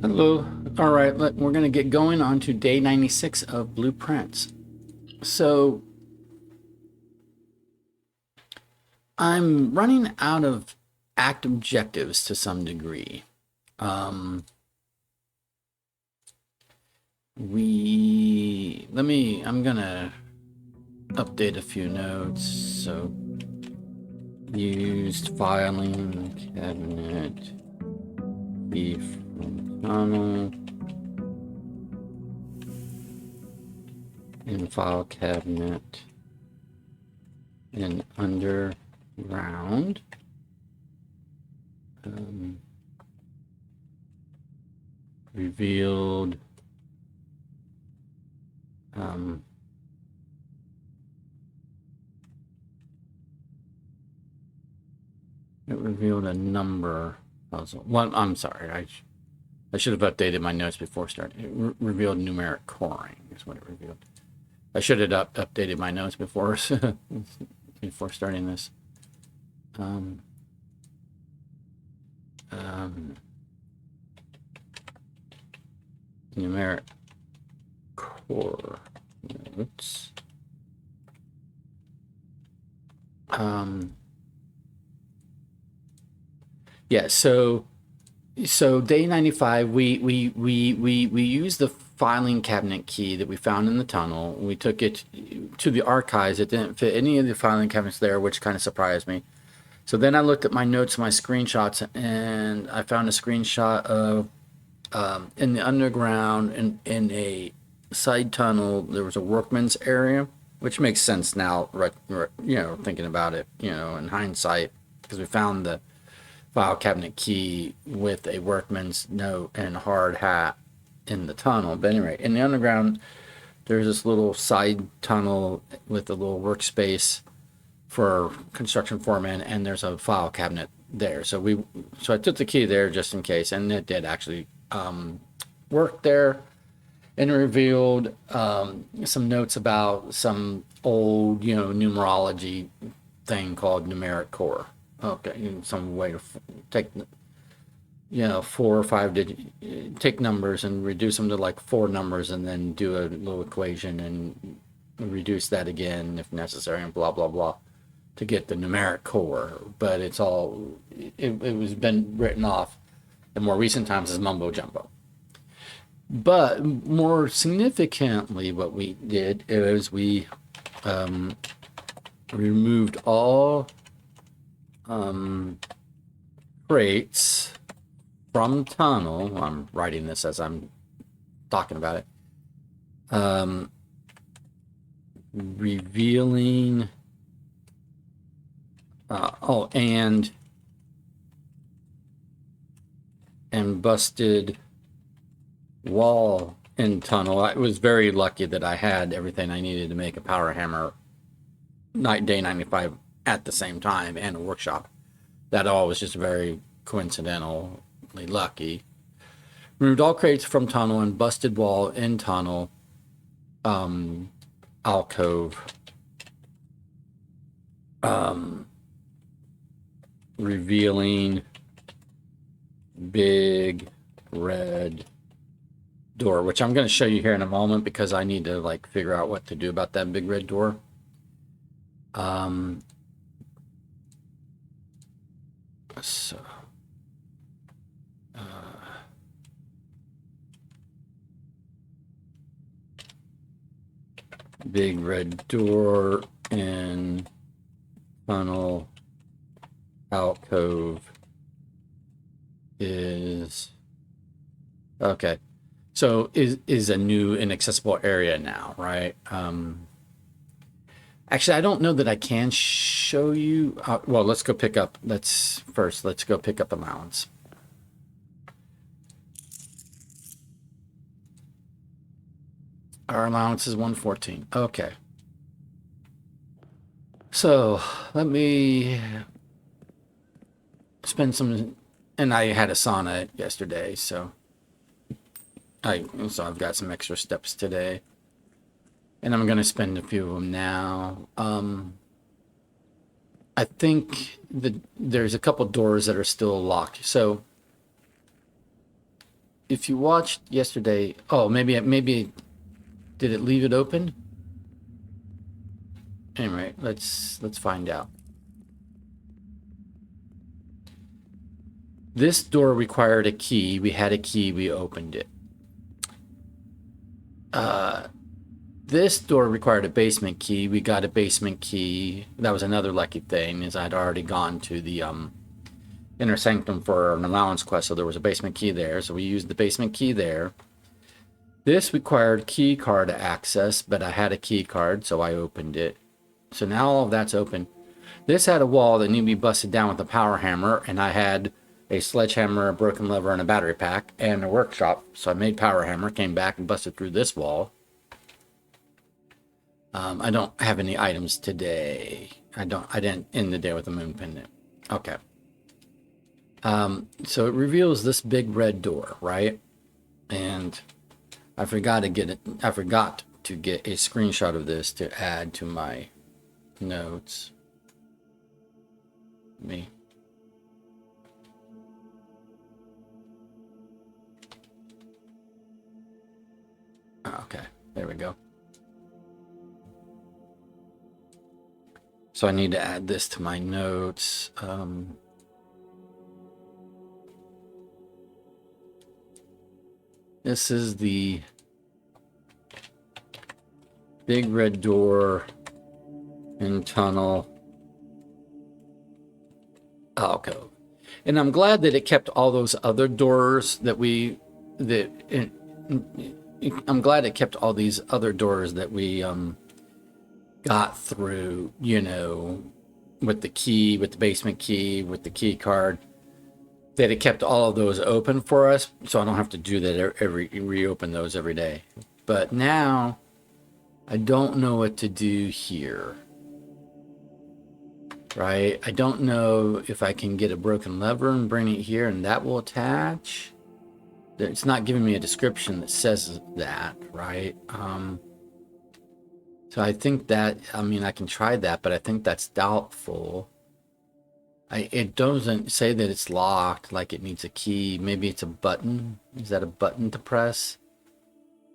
Hello. All right, we're going to get going on to day 96 of blueprints. So I'm running out of act objectives to some degree. Um, I'm going to update a few notes. So used filing cabinet, key from tunnel, in file cabinet, and underground. Revealed it revealed a number puzzle. Well, I'm sorry. I should have updated my notes before starting. It revealed numeric coring is what it revealed. I should have updated my notes before before starting this. Numeric core notes. Yeah, so day 95 we used the filing cabinet key that we found in the tunnel. We took it to the archives. It didn't fit any of the filing cabinets there, which kind of surprised me. So then I looked at my notes, my screenshots, and I found a screenshot of in the underground in a side tunnel there was a workman's area, which makes sense now, right, thinking about it, in hindsight, because we found the file cabinet key with a workman's note and hard hat in the tunnel. But anyway, in the underground, there's this little side tunnel with a little workspace for construction foremen, and there's a file cabinet there. So I took the key there just in case, and it did actually work there, and it revealed some notes about some old, numerology thing called numeric core. Okay, some way to take, 4 or 5 digit, take numbers and reduce them to like 4 numbers, and then do a little equation and reduce that again if necessary, and blah blah blah, to get the numeric core. But it was been written off in more recent times as mumbo jumbo. But more significantly, what we did is we removed all crates from tunnel. I'm writing this as I'm talking about it. Revealing and busted wall in tunnel. I was very lucky that I had everything I needed to make a power hammer day 95 at the same time, and a workshop. That all was just very coincidentally lucky. Removed all crates from tunnel and busted wall in tunnel, alcove, revealing big red door, which I'm going to show you here in a moment because I need to figure out what to do about that big red door. So big red door in tunnel alcove is okay. So is a new inaccessible area now, right? Actually, I don't know that I can show you. Well, let's go pick up. Let's go pick up allowance. Our allowance is 114. Okay. So let me spend some. And I had a sauna yesterday, so I've got some extra steps today. And I'm going to spend a few of them now. I think there's a couple doors that are still locked. So if you watched yesterday, oh, maybe did it leave it open? Anyway, let's find out. This door required a key. We had a key. We opened it. This door required a basement key. We got a basement key. That was another lucky thing, is I'd already gone to the inner sanctum for an allowance quest, so there was a basement key there. So we used the basement key there. This required key card access, but I had a key card, so I opened it. So now all of that's open. This had a wall that needed to be busted down with a power hammer, and I had a sledgehammer, a broken lever, and a battery pack, and a workshop. So I made power hammer, came back and busted through this wall. I don't have any items today. I didn't end the day with a moon pendant. Okay. So it reveals this big red door, right? And I forgot to get a screenshot of this to add to my notes. Okay, there we go. So I need to add this to my notes. This is the big red door in tunnel. Oh, okay. And I'm glad that it kept all those other doors I'm glad it kept all these other doors that we got through, you know, with the key, with the basement key, with the key card, that it kept all of those open for us, so I don't have to do that reopen those every day. But now I don't know what to do here, right? I don't know if I can get a broken lever and bring it here and that will attach. It's not giving me a description that says that, right? So I think that, I mean, I can try that, but I think that's doubtful. It doesn't say that it's locked, like it needs a key. Maybe it's a button. Is that a button to press?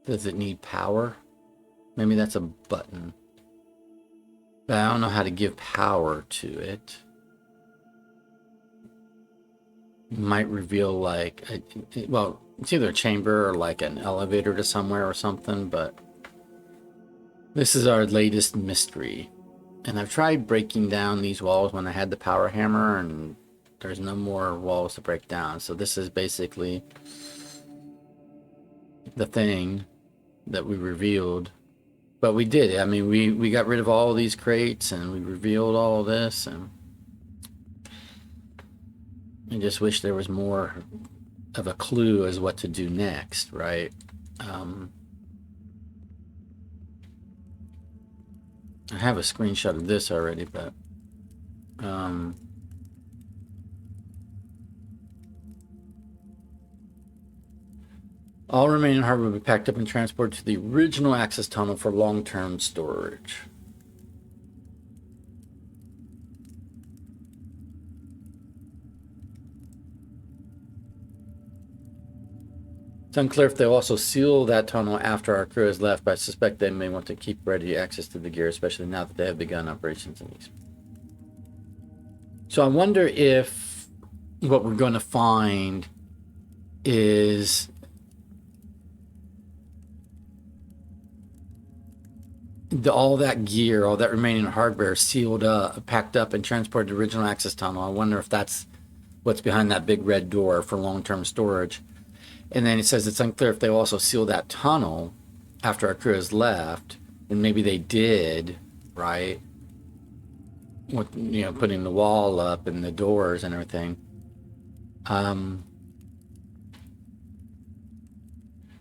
Does it need power? Maybe that's a button. But I don't know how to give power to it. It might reveal like, well, it's either a chamber or like an elevator to somewhere or something, but this is our latest mystery. And I've tried breaking down these walls when I had the power hammer, and there's no more walls to break down. So this is basically the thing that we revealed. But we did it. I mean, we got rid of all these crates and we revealed all of this, and I just wish there was more of a clue as what to do next, right? I have a screenshot of this already, but all remaining hardware will be packed up and transported to the original access tunnel for long-term storage. It's unclear if they'll also seal that tunnel after our crew has left, but I suspect they may want to keep ready access to the gear, especially now that they have begun operations in these. So I wonder if what we're going to find is all that gear, all that remaining hardware sealed up, packed up, and transported to the original access tunnel. I wonder if that's what's behind that big red door for long-term storage. And then it says it's unclear if they also seal that tunnel after our crew has left, and maybe they did, right? With, you know, putting the wall up and the doors and everything. A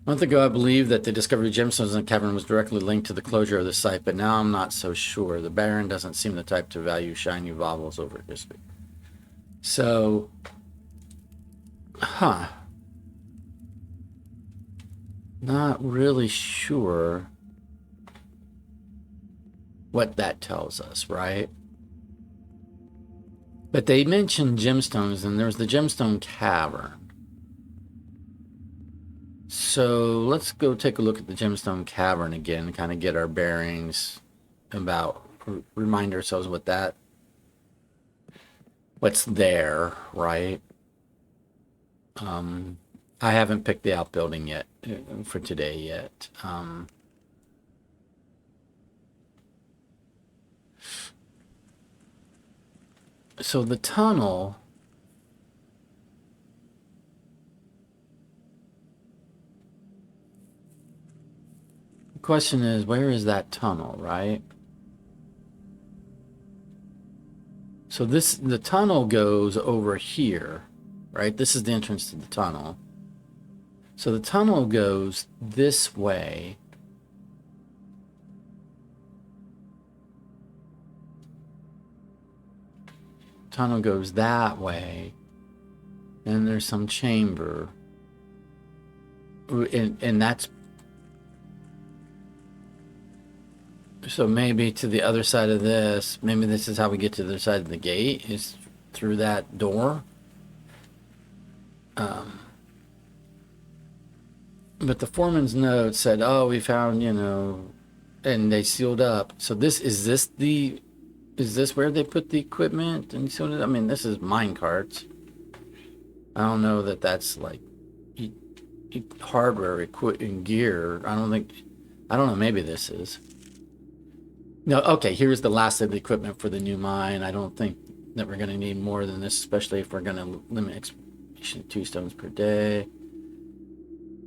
month ago, I believed that the discovery of gemstones in the cavern was directly linked to the closure of the site, but now I'm not so sure. The Baron doesn't seem the type to value shiny baubles over history. So, not really sure what that tells us, right? But they mentioned gemstones, and there's the gemstone cavern. So let's go take a look at the Gemstone Cavern again, kind of get our bearings about, remind ourselves what's there, right? I haven't picked the outbuilding yet for today yet. So the tunnel. The question is, where is that tunnel, right? So the tunnel goes over here, right? This is the entrance to the tunnel. So the tunnel goes this way. Tunnel goes that way. Then there's some chamber. And that's... So maybe to the other side of this, maybe this is how we get to the other side of the gate, is through that door. But the foreman's note said, oh, we found, and they sealed up. So is this where they put the equipment and sealed it? I mean, this is mine carts. I don't know that that's like hardware, equipment, gear. I don't know, maybe this is. No, okay, here's the last of the equipment for the new mine. I don't think that we're going to need more than this, especially if we're going to limit exploration to 2 stones per day.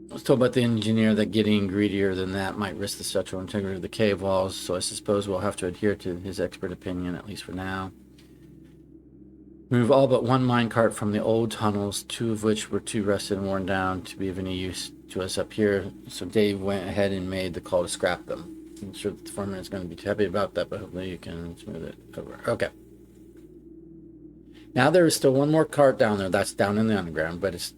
I was told about the engineer that getting greedier than that might risk the structural integrity of the cave walls, so I suppose we'll have to adhere to his expert opinion, at least for now. Move all but 1 minecart from the old tunnels, 2 of which were too rusted and worn down to be of any use to us up here, so Dave went ahead and made the call to scrap them. I'm sure the foreman is going to be happy about that, but hopefully you can smooth it over. Okay. Now there is still 1 more cart down there. That's down in the underground, but it's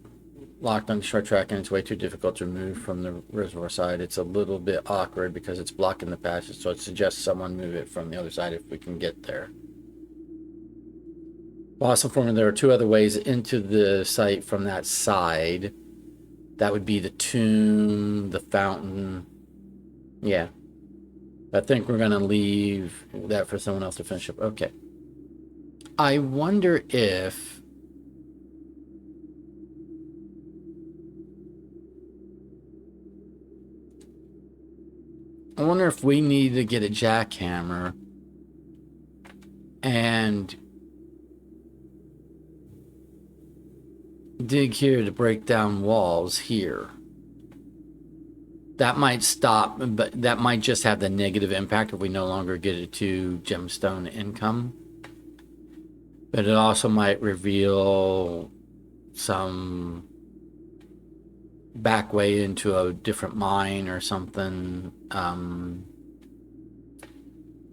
locked on the short track and it's way too difficult to remove from the reservoir side. It's a little bit awkward because it's blocking the passage, so it suggests someone move it from the other side if we can get there. Boss informed there are 2 other ways into the site from that side. That would be the tomb, the fountain. Yeah. I think we're going to leave that for someone else to finish up. Okay. I wonder if... we need to get a jackhammer and dig here to break down walls here. That might stop, but that might just have the negative impact if we no longer get a 2 gemstone income. But it also might reveal some back way into a different mine or something. I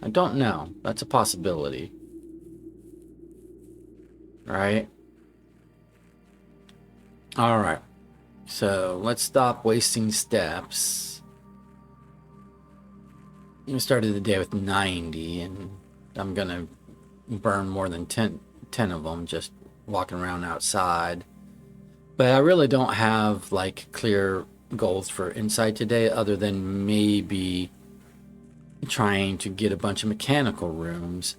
don't know. That's a possibility. Right? All right. So let's stop wasting steps. We started the day with 90, and I'm going to burn more than 10 of them just walking around outside. But I really don't have like clear goals for insight today, other than maybe trying to get a bunch of mechanical rooms,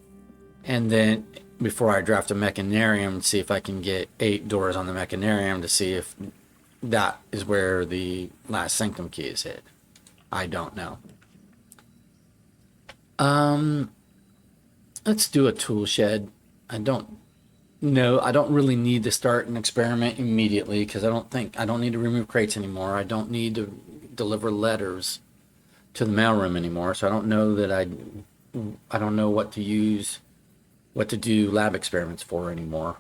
and then before I draft a mechanarium, see if I can get 8 doors on the mechanarium to see if that is where the last sanctum key is hid. I don't know. Let's do a tool shed. I don't really need to start an experiment immediately, because I don't need to remove crates anymore. I don't need to deliver letters to the mailroom anymore, so I don't know that I don't know what to do lab experiments for anymore.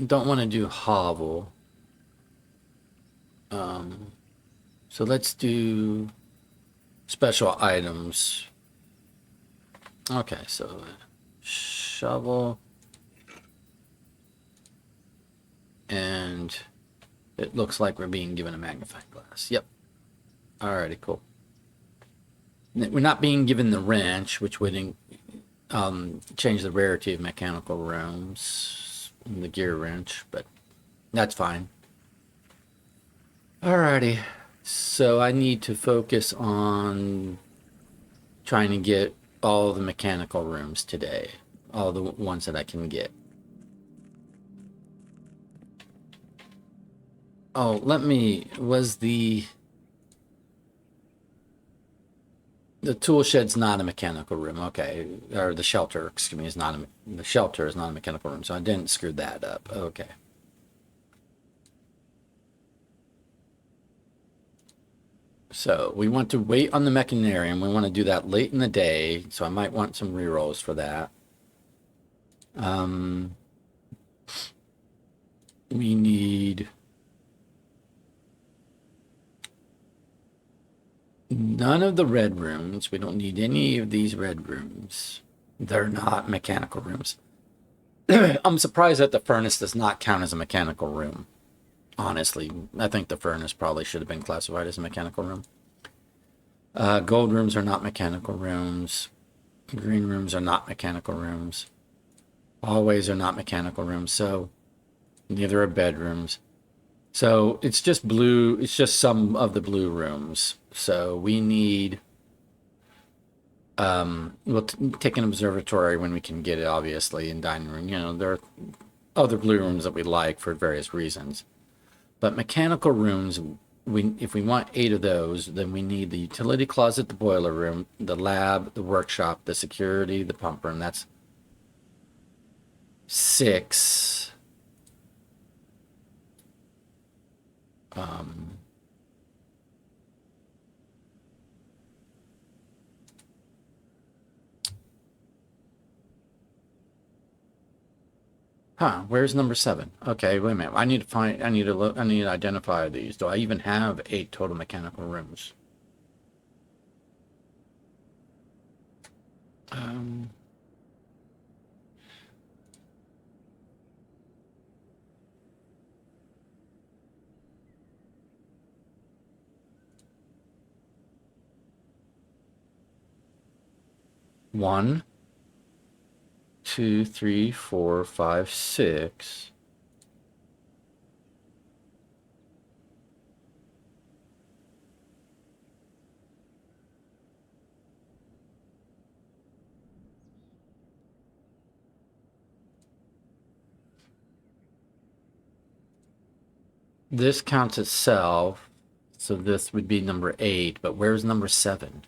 Don't want to do hovel. So let's do special items. Okay, so shovel, and it looks like we're being given a magnifying glass. Yep. Alrighty, cool. We're not being given the wrench, which would change the rarity of mechanical rooms. the gear wrench, but that's fine. Alrighty. So I need to focus on trying to get all the mechanical rooms today. All the ones that I can get. Oh, was the tool shed's not a mechanical room, okay. Or the shelter, excuse me, the shelter is not a mechanical room, so I didn't screw that up. Okay. So we want to wait on the mechanarium. We want to do that late in the day, so I might want some rerolls for that. We need none of the red rooms. We don't need any of these red rooms. They're not mechanical rooms. I'm surprised that the furnace does not count as a mechanical room. Honestly, I think the furnace probably should have been classified as a mechanical room. Gold rooms are not mechanical rooms. Green rooms are not mechanical rooms. Hallways are not mechanical rooms, so neither are bedrooms. So it's just blue, it's just some of the blue rooms. So we need, we'll take an observatory when we can get it, obviously, in dining room. You know, there are other blue rooms that we like for various reasons. But mechanical rooms, if we want 8 of those, then we need the utility closet, the boiler room, the lab, the workshop, the security, the pump room. That's 6. Where's number 7? Okay, wait a minute. I need to look, I need to identify these. Do I even have 8 total mechanical rooms? 1, 2, 3, 4, 5, 6. This counts itself, so this would be number 8, but where's number 7?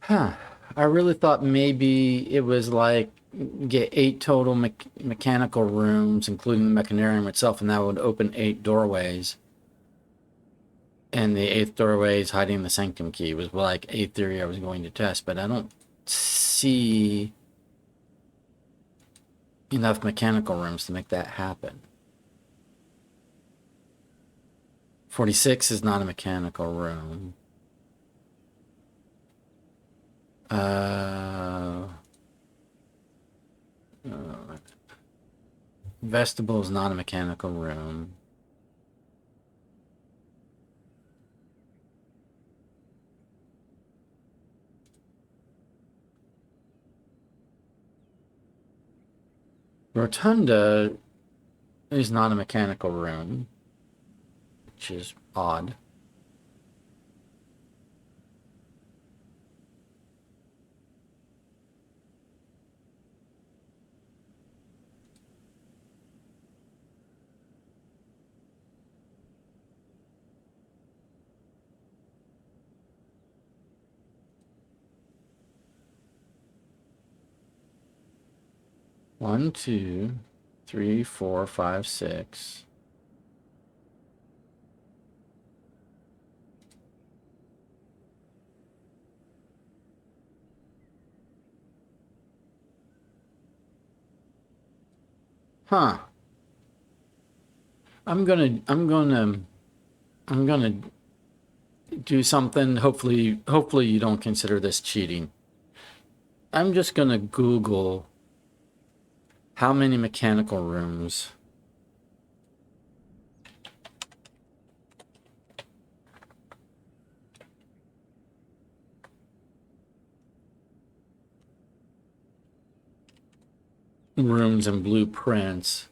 I really thought maybe it was like get 8 total mechanical rooms, including the mechanarium itself, and that would open 8 doorways. And the 8th doorway is hiding the sanctum key was like a theory I was going to test, but I don't see enough mechanical rooms to make that happen. 46 is not a mechanical room. Vestibule is not a mechanical room. Rotunda is not a mechanical room, which is odd. One, two, three, 4, 5, 6. Huh. I'm gonna I'm gonna do something. Hopefully you don't consider this cheating. I'm just gonna Google how many mechanical rooms and blueprints.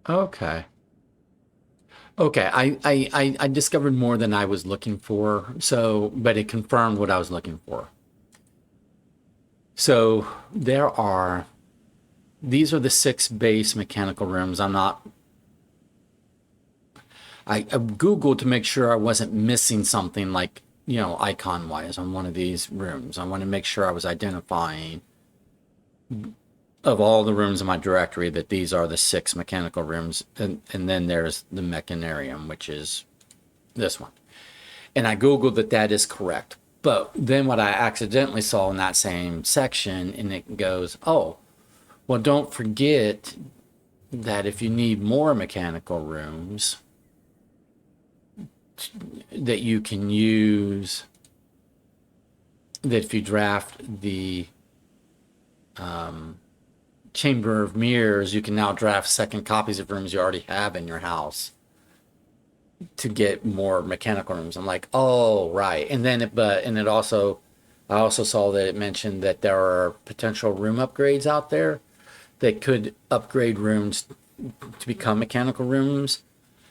Okay. Okay, I discovered more than I was looking for, so, but it confirmed what I was looking for. So these are the 6 base mechanical rooms. I Googled to make sure I wasn't missing something like, icon wise on one of these rooms. I want to make sure I was identifying of all the rooms in my directory that these are the 6 mechanical rooms. And then there's the mechanarium, which is this one. And I Googled that is correct. But then what I accidentally saw in that same section, and it goes, oh, well, don't forget that if you need more mechanical rooms, that you can use, that if you draft the Chamber of Mirrors, you can now draft second copies of rooms you already have in your house to get more mechanical rooms. I'm like, oh, right. And then I also saw that it mentioned that there are potential room upgrades out there that could upgrade rooms to become mechanical rooms.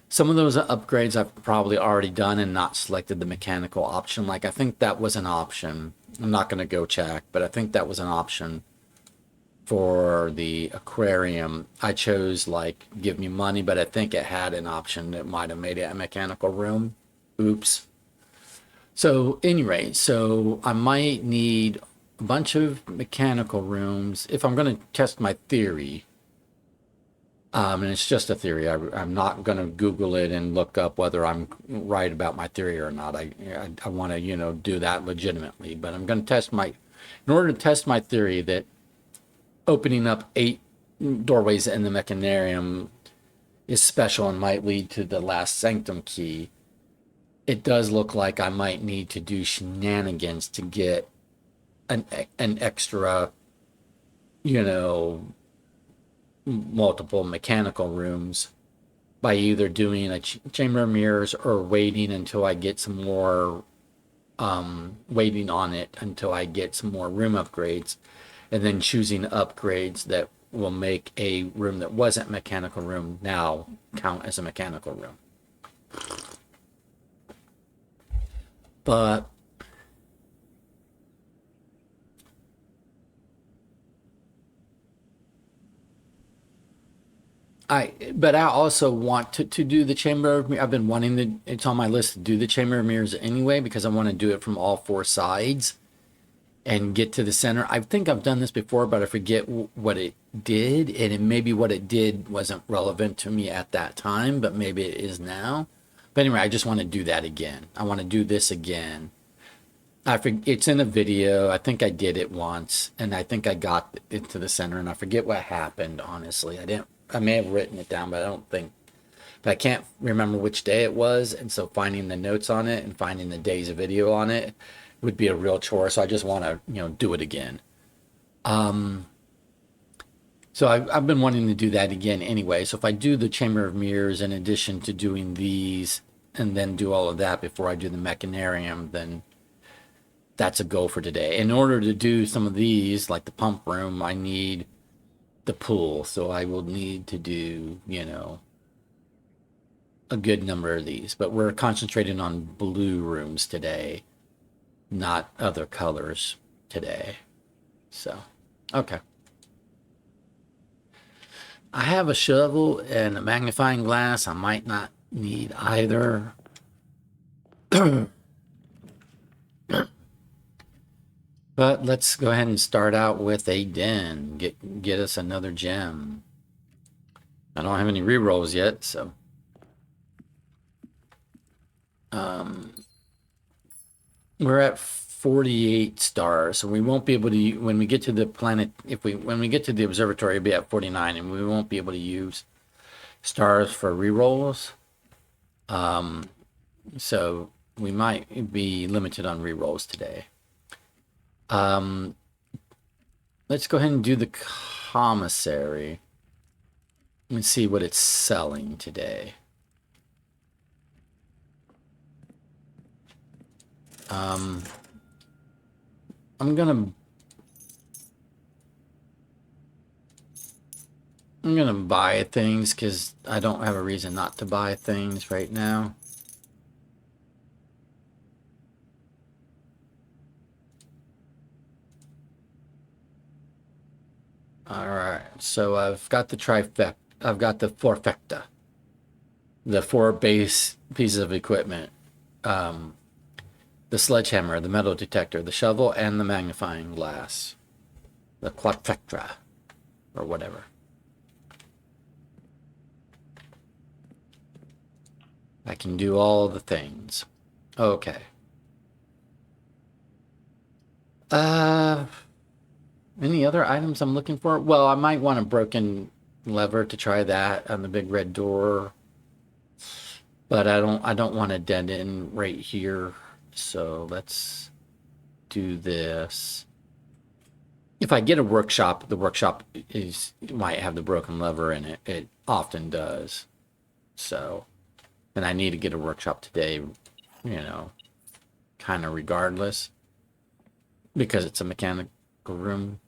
Some of those upgrades I've probably already done and not selected the mechanical option. Like, I think that was an option. I'm not going to go check, but I think that was an option for the aquarium. I chose like give me money, but I think it had an option that might have made it a mechanical room. Oops. So anyway, so I might need a bunch of mechanical rooms if I'm going to test my theory. And it's just a theory. I'm not going to Google it and look up whether I'm right about my theory or not. I want to, do that legitimately. But I'm going to in order to test my theory that opening up 8 doorways in the mechanarium is special and might lead to the last sanctum key, it does look like I might need to do shenanigans to get an extra, multiple mechanical rooms by either doing a chamber of mirrors or waiting until I get some more, waiting on it until I get some more room upgrades, and then choosing upgrades that will make a room that wasn't mechanical room now count as a mechanical room. But I also want to do the Chamber of Mirrors. I've been wanting it's on my list to do the Chamber of Mirrors anyway, because I want to do it from all 4 sides and get to the center. I think I've done this before, but I forget what it did. And maybe what it did wasn't relevant to me at that time, but maybe it is now. But anyway, I just want to do that again. I want to do this again. It's in a video. I think I did it once, and I think I got it to the center, and I forget what happened, honestly. I may have written it down, but I can't remember which day it was. And so finding the notes on it and finding the day's video on it would be a real chore. So I just want to, do it again. So I've been wanting to do that again anyway. So if I do the Chamber of Mirrors in addition to doing these and then do all of that before I do the Mechanarium, then that's a go for today. In order to do some of these, like the pump room, I need the pool. So I will need to do, a good number of these. But we're concentrating on blue rooms today, not other colors today. So, okay. I have a shovel and a magnifying glass. I might not need either. But let's go ahead and start out with a den. Get us another gem. I don't have any rerolls yet, so. We're at 48 stars, so we won't be able to, when we get to the planet, when we get to the observatory, it'll be at 49, and we won't be able to use stars for rerolls. So we might be limited on rerolls today. Let's go ahead and do the commissary. Let's see what it's selling today. I'm gonna buy things because I don't have a reason not to buy things right now. All right, so I've got the trifecta. I've got the fourfecta, the 4 base pieces of equipment. The sledgehammer, the metal detector, the shovel, and the magnifying glass. The quadfecta, or whatever. I can do all the things. Okay. Any other items I'm looking for? Well, I might want a broken lever to try that on the big red door. But I don't want a dead end right here. So let's do this. If I get a workshop, the workshop might have the broken lever in it. It often does. So, and I need to get a workshop today, kind of regardless, because it's a mechanical room.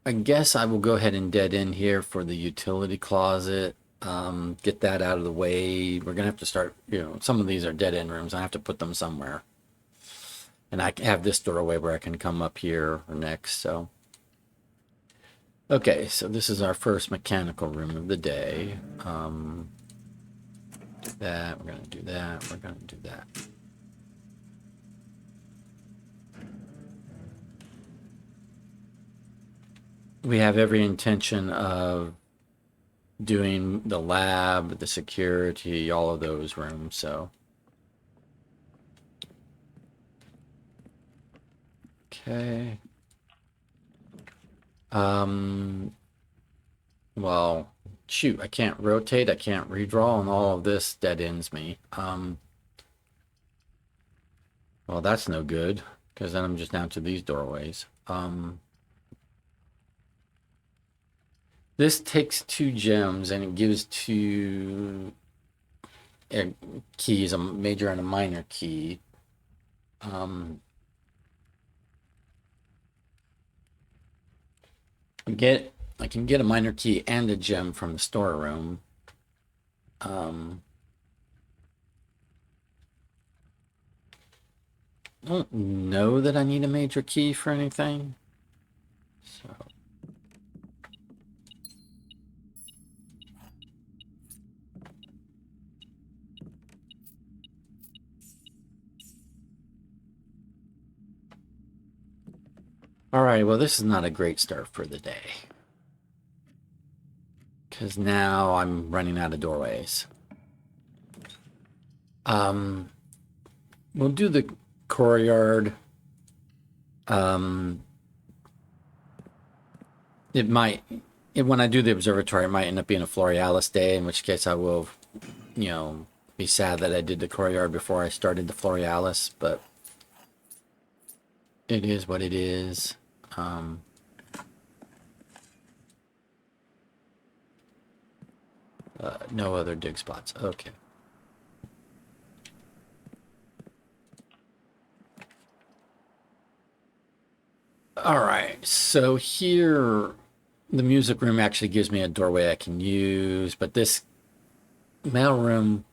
I guess I will go ahead and dead end here for the utility closet. Get that out of the way. We're gonna have to start, some of these are dead end rooms. I have to put them somewhere. And I have this doorway where I can come up here or next, so. Okay, so this is our first mechanical room of the day. Do that, we're gonna do that, we're gonna do that. We have every intention of doing the lab, the security, all of those rooms, so. Okay. Well, shoot, I can't rotate, I can't redraw, and all of this dead ends me. Well, that's no good, because then I'm just down to these doorways. This takes 2 gems, and it gives 2 keys, a major and a minor key. I can get a minor key and a gem from the storeroom. I don't know that I need a major key for anything. So. All right, well, this is not a great start for the day. Because now I'm running out of doorways. We'll do the courtyard. It might when I do the observatory, it might end up being a Florealis day, in which case I will, you know, be sad that I did the courtyard before I started the Florealis, but it is what it is. No other dig spots. Okay. All right. So here, the music room actually gives me a doorway I can use, but this mail room,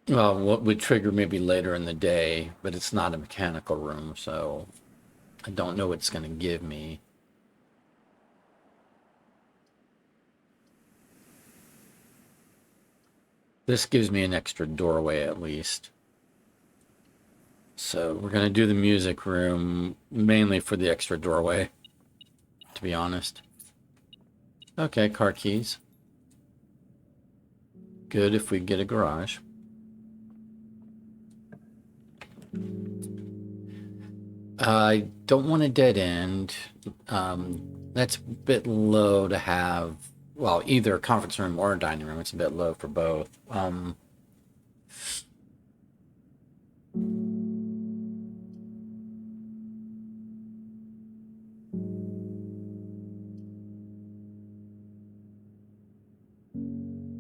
well, what would trigger maybe later in the day, but it's not a mechanical room, so I don't know what it's going to give me. This gives me an extra doorway at least. So we're going to do the music room mainly for the extra doorway, to be honest. Okay, car keys. Good if we get a garage. I don't want a dead end. That's a bit low to have. Well, either a conference room or a dining room. It's a bit low for both.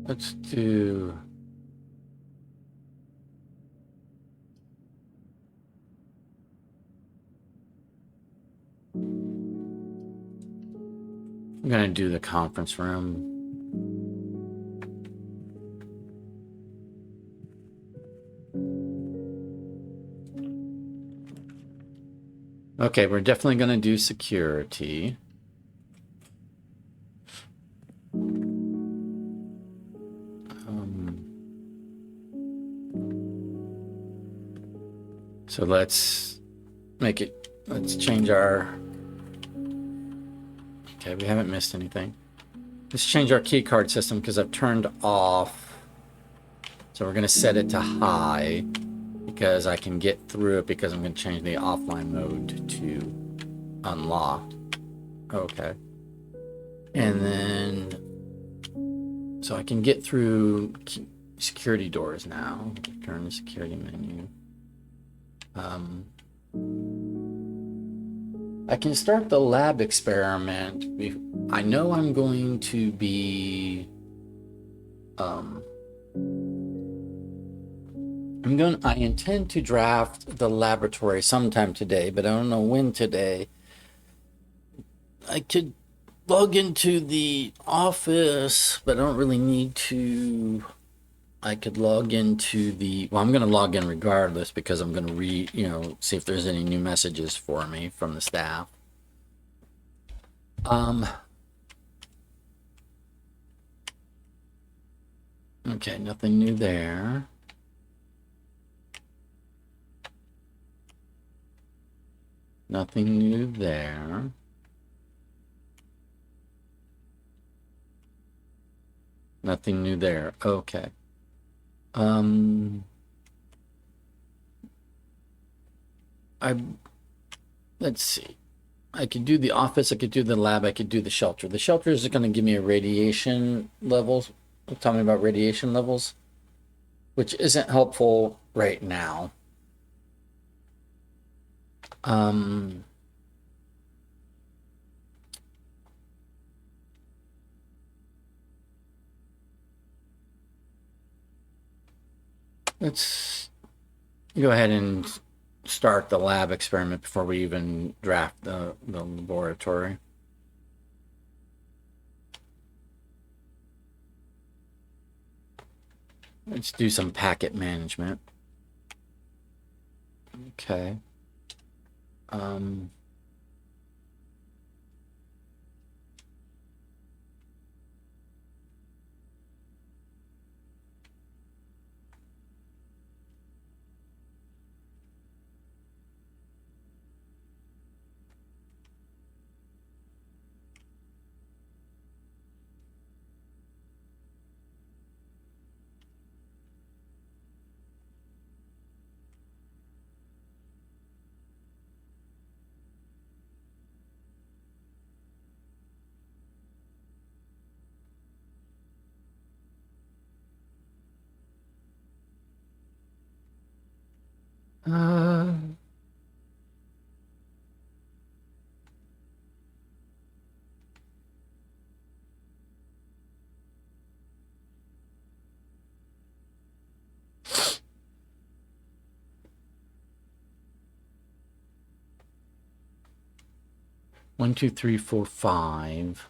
Let's do. I'm gonna do the conference room. Okay, we're definitely gonna do security. So let's make it. Let's change our. Okay, we haven't missed anything. Let's change our key card system because I've turned off. So we're going to set it to high because I can get through it because I'm going to change the offline mode to unlocked. Okay. And then, so I can get through security doors now. Turn the security menu. I can start the lab experiment. I know I'm going to be I intend to draft the laboratory sometime today, but I don't know when today. I could log into the office, but I don't really need to. I could log into the, well, I'm going to log in regardless because I'm going to read, see if there's any new messages for me from the staff. Okay, nothing new there. Nothing new there. Nothing new there. Okay. Let's see. I could do the office, I could do the lab, I could do the shelter. The shelter is going to give me a radiation levels. Tell me about radiation levels, which isn't helpful right now. Let's go ahead and start the lab experiment before we even draft the laboratory. Let's do some packet management. Okay. Uh, one, two, three, four, 5,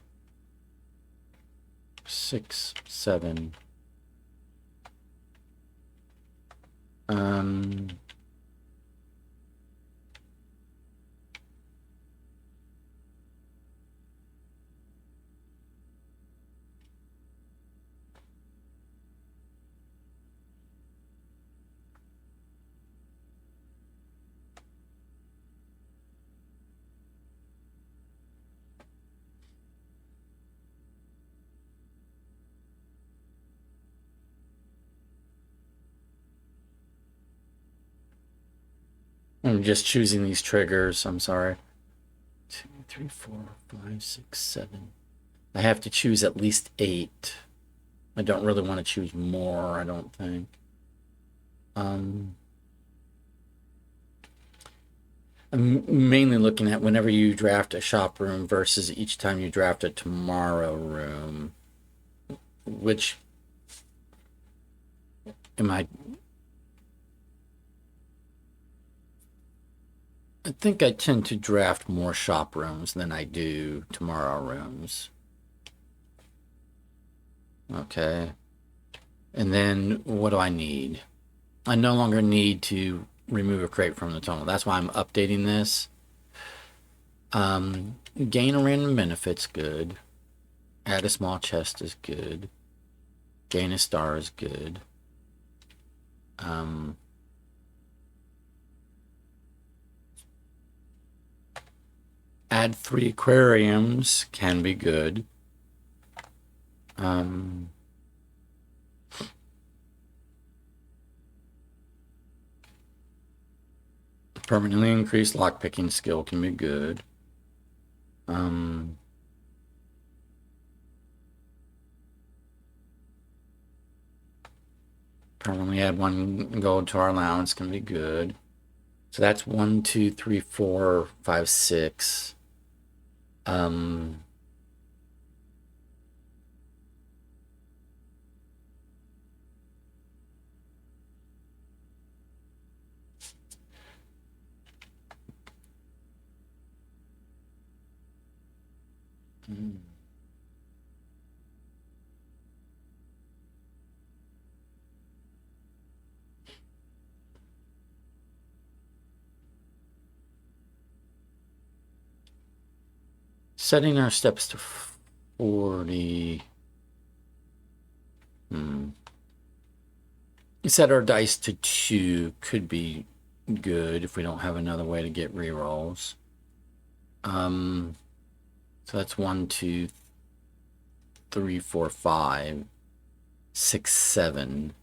6, 7. I'm just choosing these triggers. I'm sorry. 2, 3, 4, 5, 6, 7. I have to choose at least 8. I don't really want to choose more, I don't think. I'm mainly looking at whenever you draft a shop room versus each time you draft a tomorrow room. Which am I think I tend to draft more shop rooms than I do tomorrow rooms. Okay. And then what do I need? I no longer need to remove a crate from the tunnel. That's why I'm updating this. Gain a random benefit's good. Add a small chest is good. Gain a star is good. Add 3 aquariums can be good. Permanently increased lockpicking skill can be good. Permanently add 1 gold to our allowance can be good. So that's 1, 2, 3, 4, 5, 6. Setting our steps to 40. Set our dice to 2 could be good if we don't have another way to get rerolls. So that's 1, 2, 3, 4, 5, 6, 7.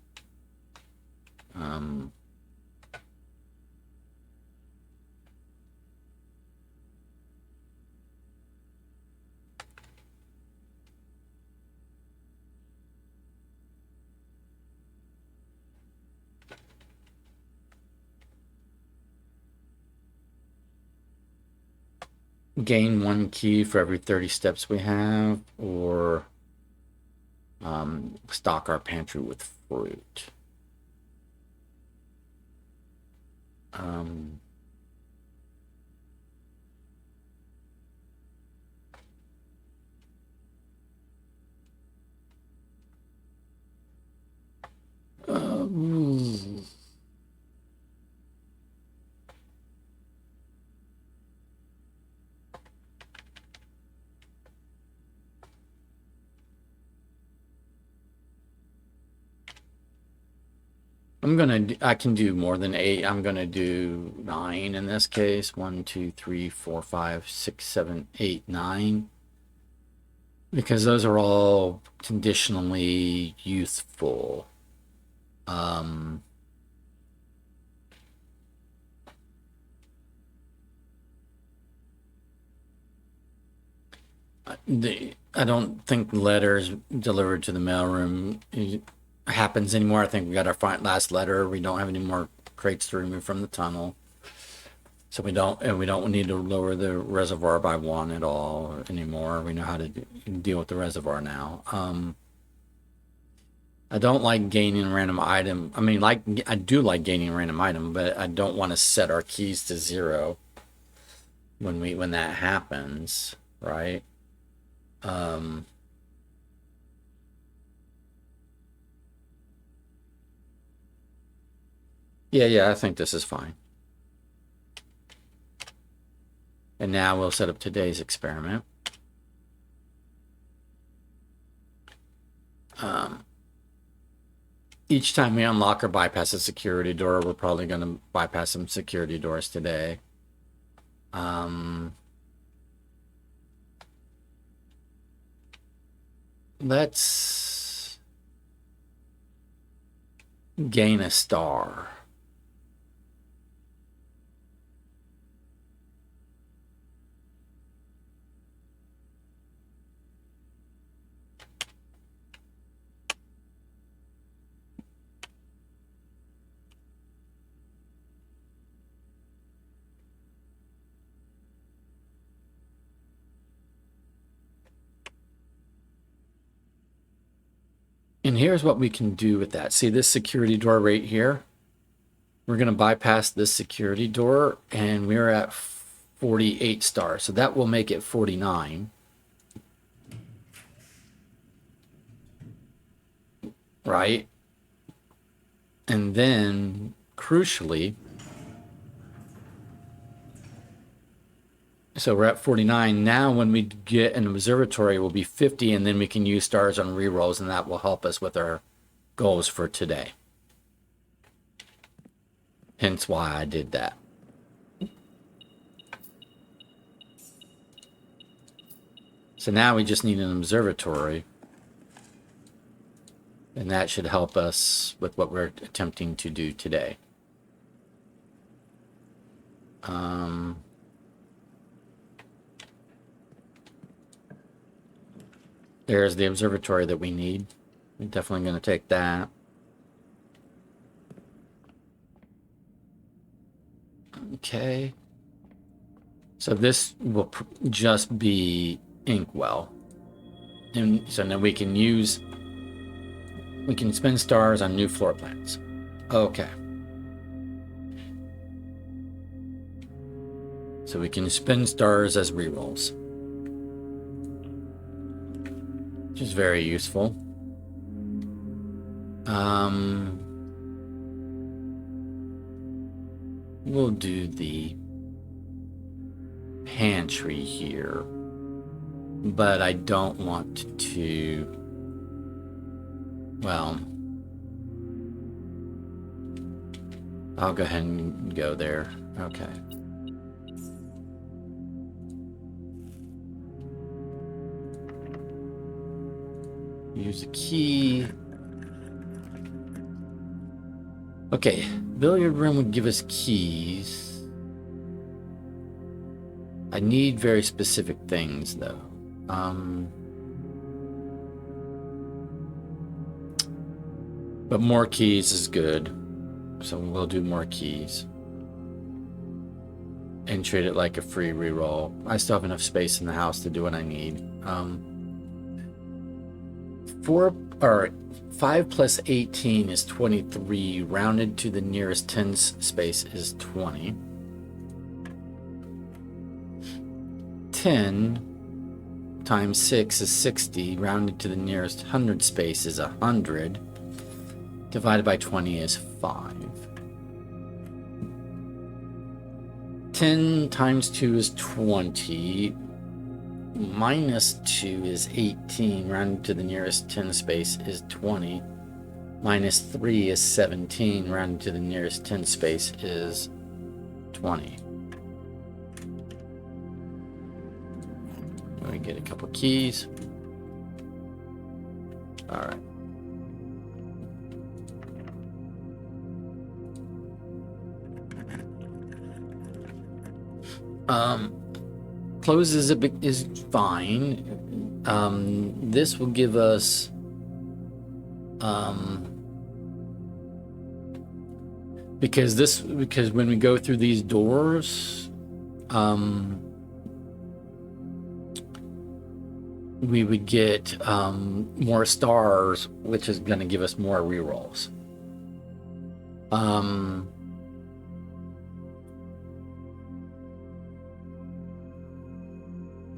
Gain 1 key for every 30 steps we have, or stock our pantry with fruit. I can do more than 8. I'm gonna do 9 in this case. 1, 2, 3, 4, 5, 6, 7, 8, 9. Because those are all conditionally useful. I don't think letters delivered to the mailroom happens anymore. I think we got our last letter. We don't have any more crates to remove from the tunnel. So we don't need to lower the reservoir by 1 at all anymore. We know how to deal with the reservoir now. I don't like gaining random item. I mean, I do like gaining random item, but I don't want to set our keys to 0 when that happens, right? Yeah, I think this is fine. And now we'll set up today's experiment. Each time we unlock or bypass a security door, we're probably going to bypass some security doors today. Let's gain a star. And here's what we can do with that. See this security door right here? We're going to bypass this security door, and we're at 48 stars. So that will make it 49. Right? And then, crucially, so we're at 49. Now when we get an observatory, we'll be 50, and then we can use stars on rerolls, and that will help us with our goals for today. Hence why I did that. So now we just need an observatory, and that should help us with what we're attempting to do today. There's the observatory that we need. We're definitely going to take that. Okay. So this will just be inkwell. And so now we can spend stars on new floor plans. Okay. So we can spend stars as rerolls, which is very useful. We'll do the pantry here, but I don't want to, well, I'll go ahead and go there. Okay. Use a key. Okay, billiard room would give us keys. I need very specific things though. But more keys is good. So we'll do more keys. And treat it like a free reroll. I still have enough space in the house to do what I need. 5 plus 18 is 23. Rounded to the nearest tens space is 20. 10 times 6 is 60. Rounded to the nearest 100 space is 100. Divided by 20 is 5. 10 times 2 is 20. Minus 2 is 18. Rounded to the nearest 10 space is 20. Minus 3 is 17. Rounded to the nearest 10 space is 20. Let me get a couple keys. All right. Close is fine. This will give because when we go through these doors, we would get more stars, which is going to give us more rerolls.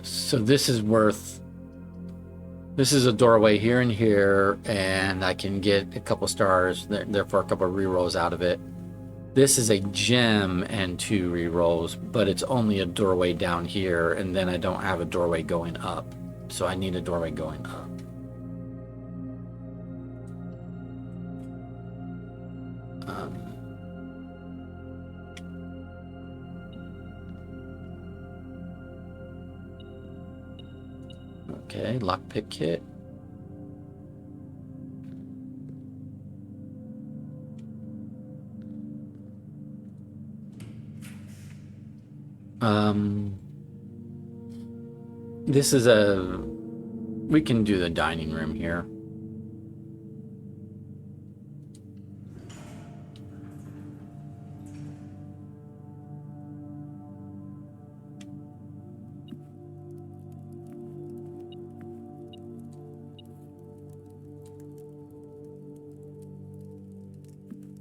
So this is a doorway here and here, and I can get a couple stars, therefore a couple of rerolls out of it. This is a gem and 2 rerolls, but it's only a doorway down here, and then I don't have a doorway going up. So I need a doorway going up. Okay, lockpick kit. This is we can do the dining room here.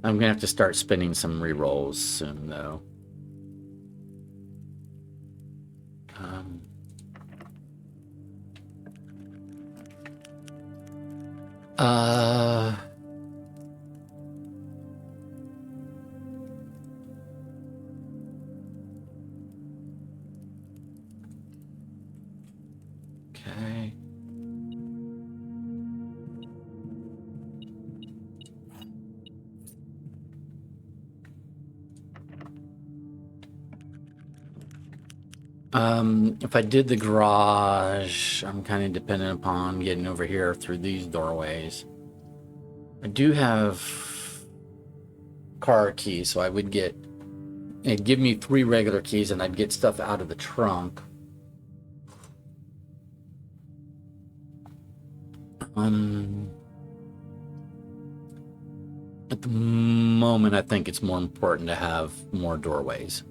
I'm gonna have to start spinning some rerolls soon, though. Okay. If I did the garage, I'm kind of dependent upon getting over here through these doorways. I do have car keys, so I would it'd give me 3 regular keys and I'd get stuff out of the trunk. At the moment, I think it's more important to have more doorways.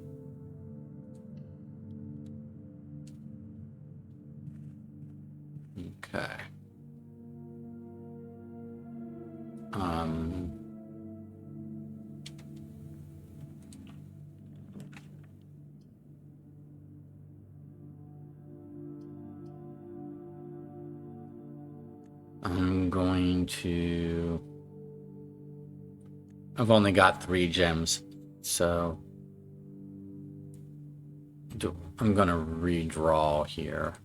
Okay. I'm going to... I've only got 3 gems, so I'm going to redraw here.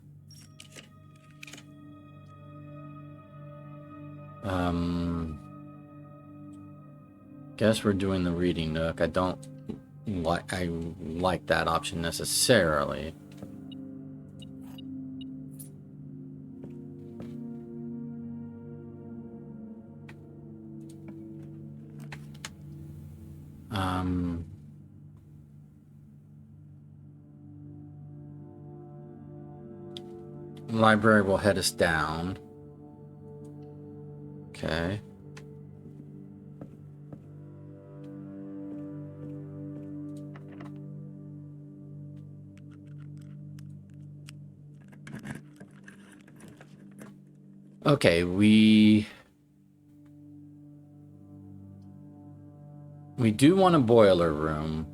Guess we're doing the reading nook. I don't like that option necessarily. Library will head us down. Okay. Okay, we do want a boiler room,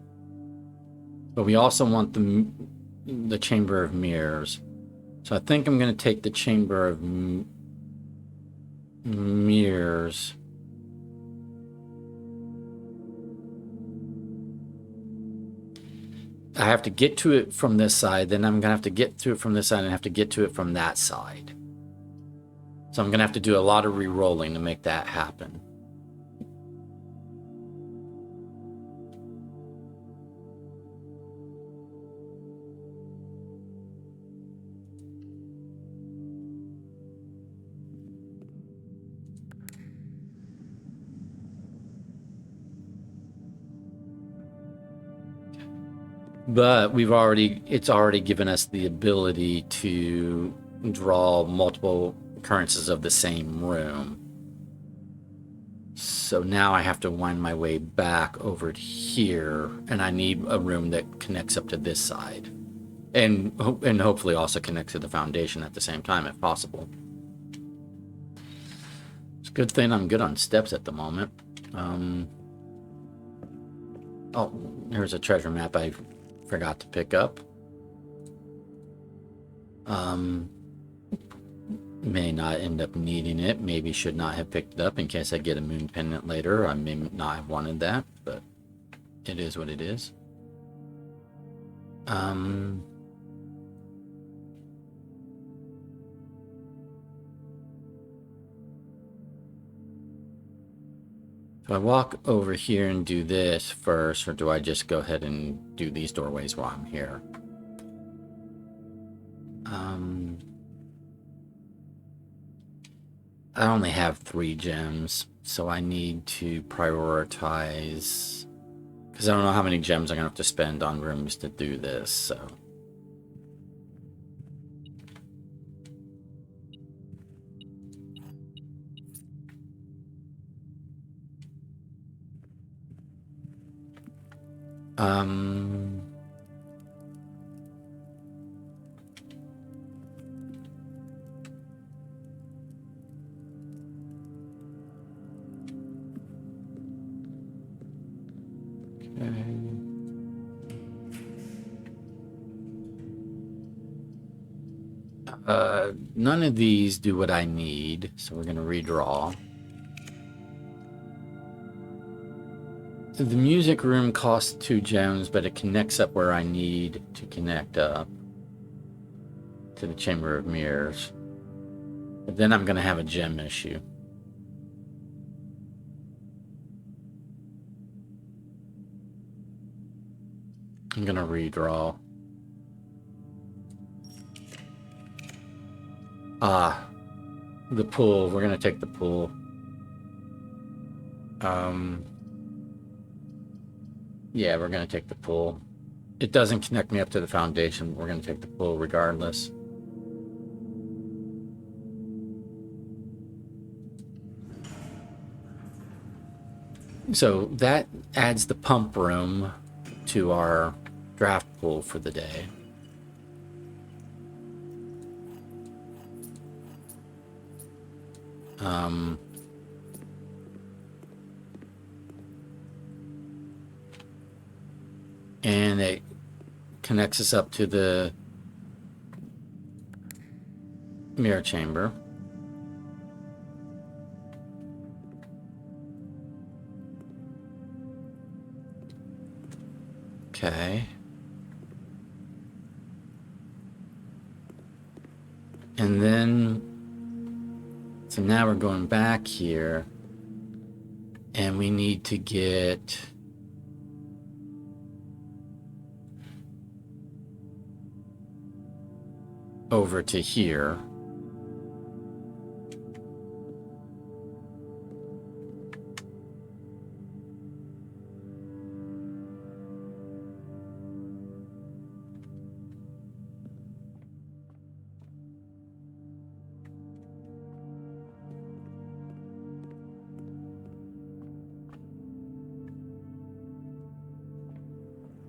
but we also want the Chamber of Mirrors. So I think I'm going to take the Chamber of Mirrors. I have to get to it from this side, then I'm going to have to get to it from this side and have to get to it from that side. So I'm going to have to do a lot of re-rolling to make that happen. But it's already given us the ability to draw multiple occurrences of the same room. So now I have to wind my way back over to here, and I need a room that connects up to this side. And hopefully also connects to the foundation at the same time if possible. It's a good thing I'm good on steps at the moment. Oh, here's a treasure map I forgot to pick up. May not end up needing it. Maybe should not have picked it up in case I get a moon pendant later. I may not have wanted that, but it is what it is. Do I walk over here and do this first, or do I just go ahead and do these doorways while I'm here? I only have 3 gems, so I need to prioritize, because I don't know how many gems I'm going to have to spend on rooms to do this, so. None of these do what I need, so we're going to redraw. So the music room costs 2 gems, but it connects up where I need to connect up to the Chamber of Mirrors. But then I'm going to have a gem issue. I'm going to redraw. The pool. We're going to take the pool. Yeah, we're going to take the pool. It doesn't connect me up to the foundation. We're going to take the pool regardless. So that adds the pump room to our draft pool for the day. And it connects us up to the mirror chamber. Okay. And then, so now we're going back here, and we need to get over to here.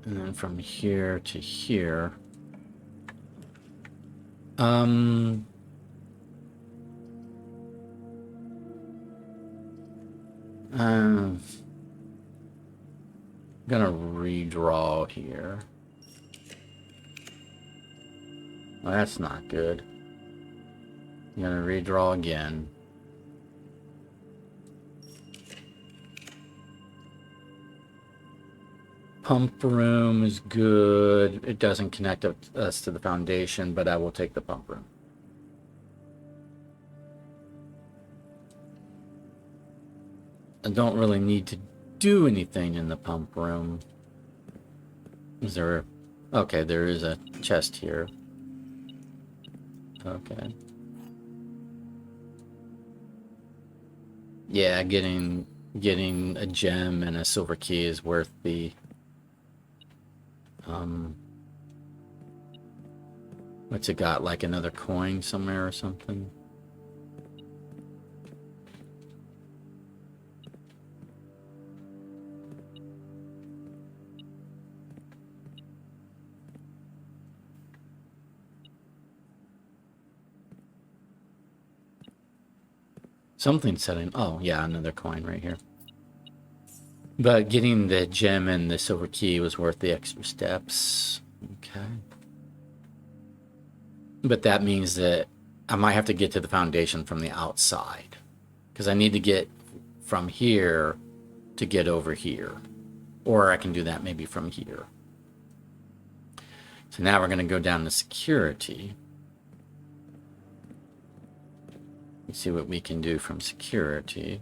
And then from here to here. I'm gonna redraw here. Well, that's not good. I'm gonna redraw again. Pump room is good. It doesn't connect us to the foundation, but I will take the pump room. I don't really need to do anything in the pump room. Is there... Okay, there is a chest here. Okay. Yeah, getting a gem and a silver key is worth the... What's it got? Like another coin somewhere or something? Something setting. Oh, yeah, another coin right here. But getting the gem and the silver key was worth the extra steps. Okay. But that means that I might have to get to the foundation from the outside. Because I need to get from here to get over here. Or I can do that maybe from here. So now we're going to go down to security. Let's see what we can do from security.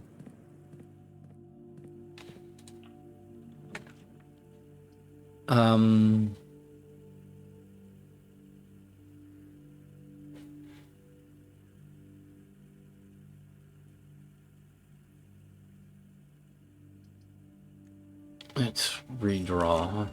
Let's redraw.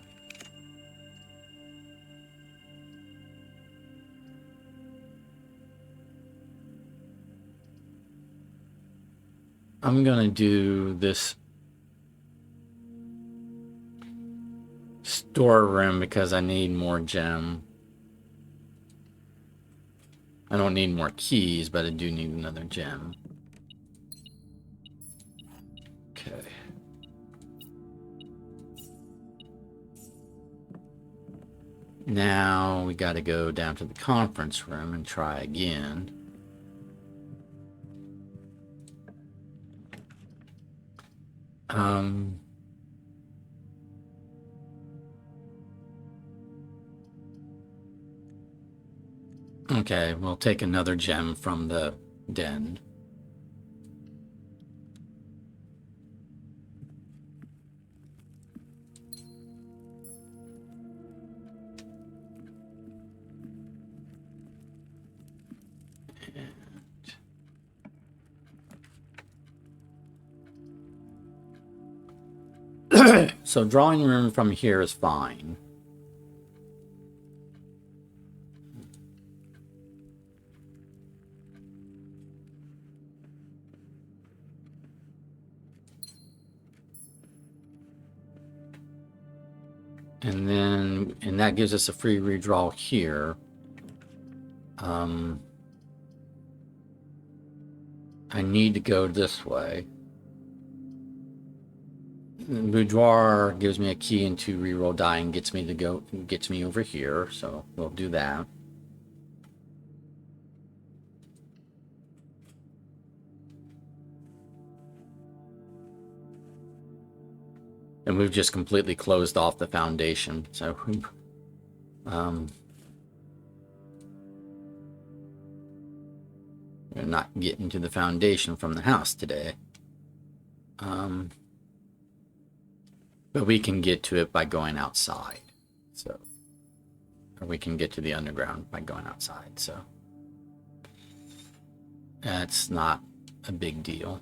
I'm gonna do this storeroom because I need more gem. I don't need more keys, but I do need another gem. Okay. Now we got to go down to the conference room and try again. Okay, we'll take another gem from the den. So drawing room from here is fine. And that gives us a free redraw here. I need to go this way. Boudoir gives me a key into reroll die and gets me over here, so we'll do that. And we've just completely closed off the foundation, so we're not getting to the foundation from the house today. But we can get to it by going outside. So, or we can get to the underground by going outside. So, that's not a big deal.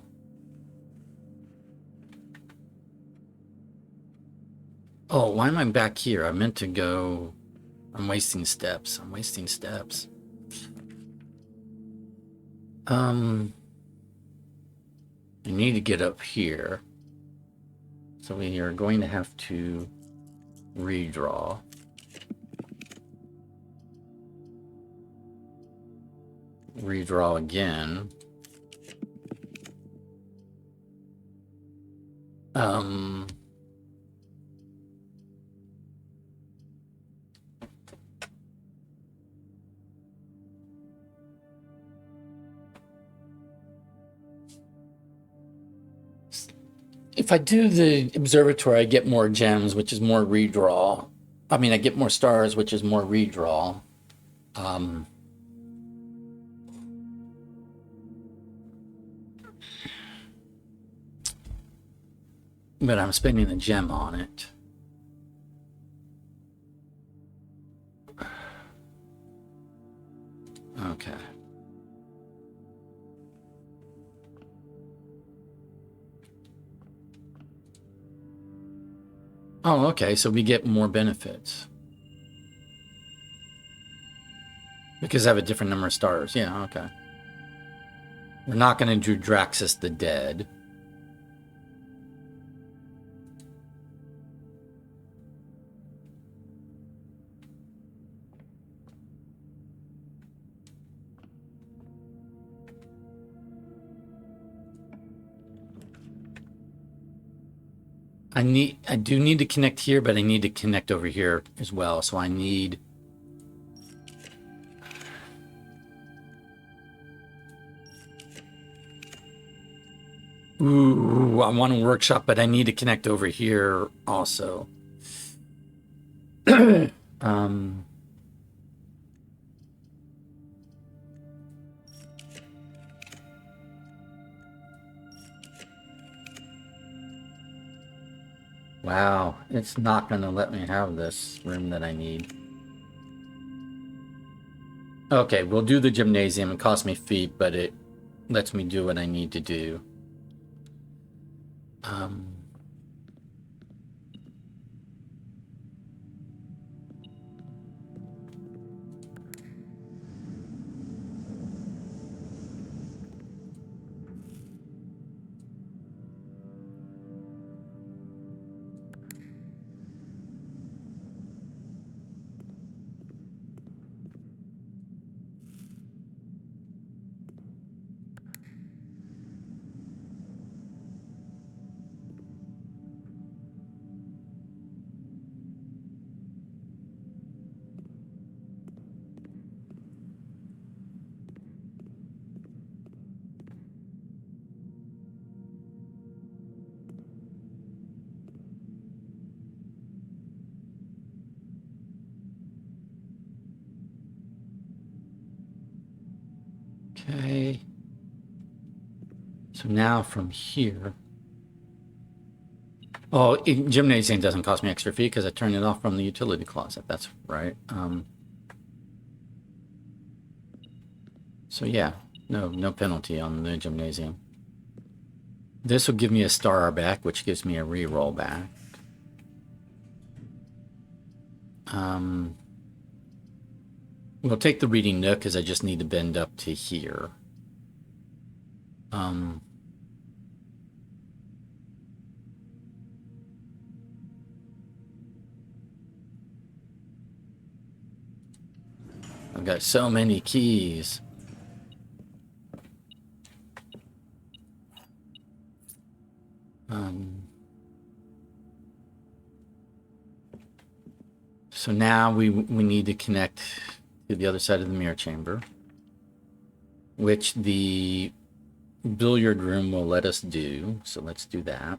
Oh, why am I back here? I meant to go. I'm wasting steps. I need to get up here. So we are going to have to redraw. Redraw again. If I do the observatory, I get more gems, which is more redraw. I mean, I get more stars, which is more redraw. But I'm spending a gem on it. Okay. Oh, okay, so we get more benefits. Because I have a different number of stars. Yeah, okay. We're not going to do Draxus the Dead. I do need to connect here, but I need to connect over here as well. So I need. Ooh, I want a workshop, but I need to connect over here also. Wow, it's not going to let me have this room that I need. Okay, we'll do the gymnasium. It costs me feet, but it lets me do what I need to do. Okay. So now from here. Oh, gymnasium doesn't cost me extra fee because I turned it off from the utility closet. That's right. So yeah, no penalty on the gymnasium. This will give me a star back, which gives me a reroll back. We'll take the reading nook because I just need to bend up to here. I've got so many keys. So now we need to connect to the other side of the mirror chamber, which the billiard room will let us do. So let's do that.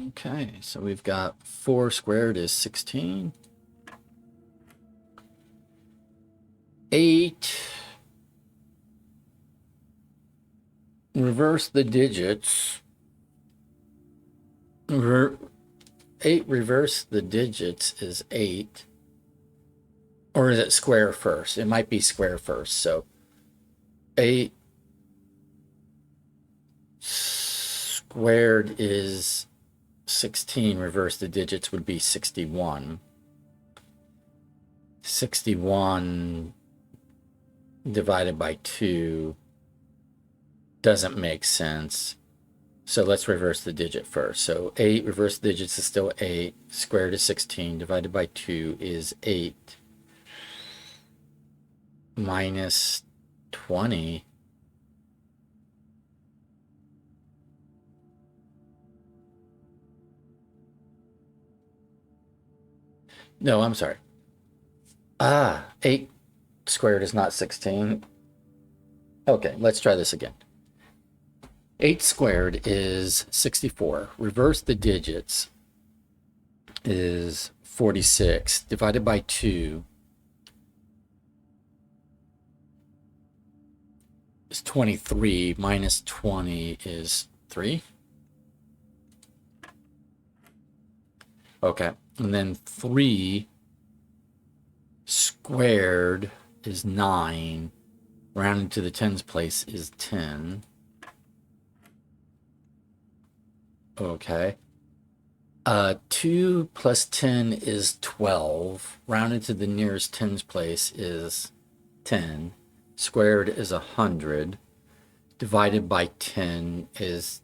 Okay, so we've got 4 squared is 16. 8. Reverse the digits. 8 reverse the digits is 8. Or is it square first? It might be square first. So 8 squared is 16. Reverse the digits would be 61. 61 divided by 2 doesn't make sense. So let's reverse the digit first. So 8 reverse digits is still 8. Squared is 16. Divided by 2 is 8. Minus 20. No, I'm sorry. 8 squared is not 16. Okay, let's try this again. 8 squared is 64. Reverse the digits is 46. Divided by 2 is 23. Minus 20 is 3. Okay, and then 3 squared is 9. Rounded to the tens place is 10. Okay. 2 plus 10 is 12. Rounded to the nearest tens place is 10. Squared is 100. Divided by 10 is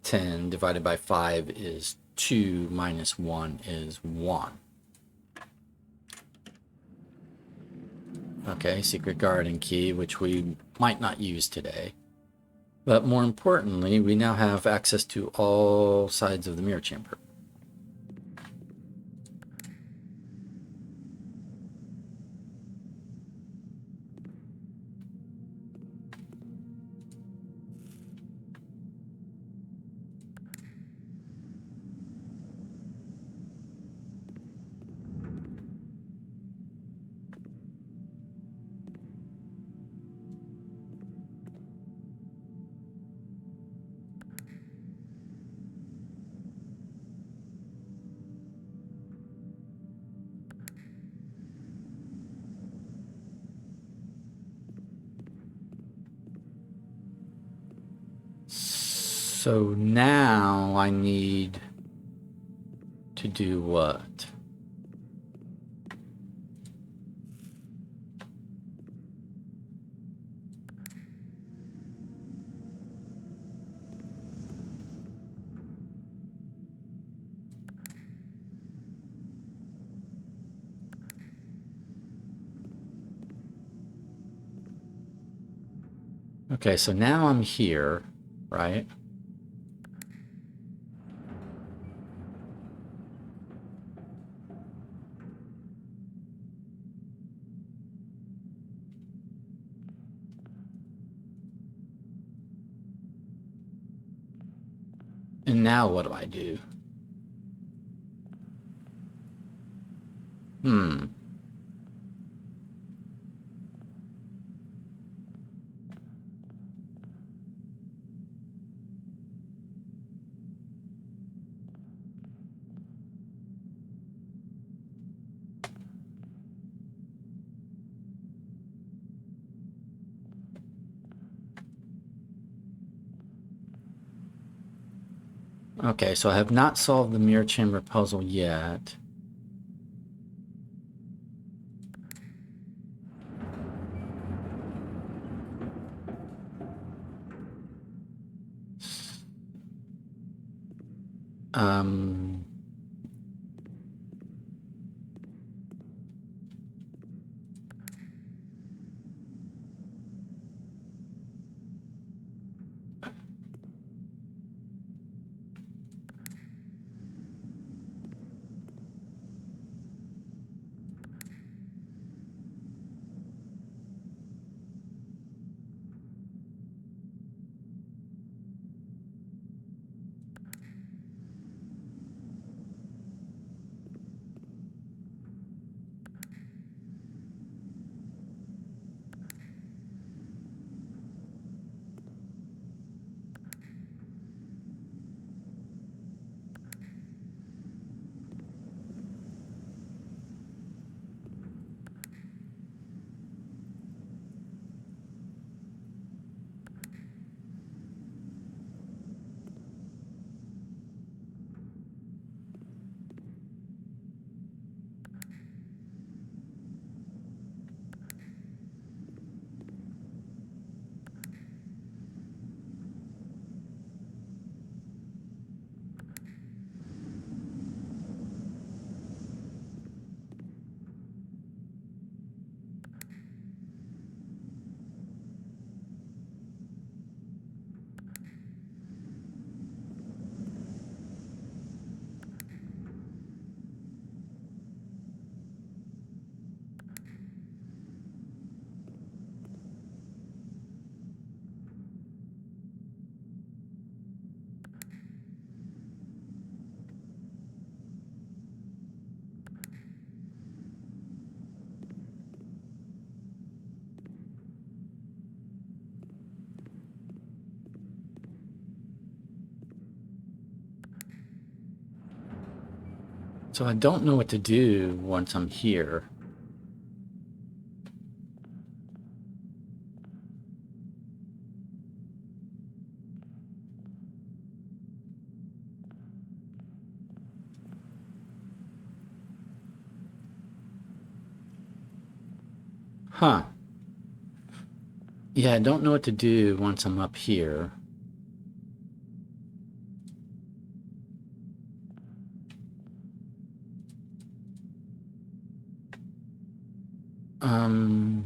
10. Divided by 5 is 2 minus 1 is 1. Okay, secret garden key, which we might not use today. But more importantly, we now have access to all sides of the mirror chamber. So now I need to do what? Okay, so now I'm here, right? And now what do I do? Okay, so I have not solved the mirror chamber puzzle yet. Um, so I don't know what to do once I'm here. Huh. Yeah, I don't know what to do once I'm up here. Hmm.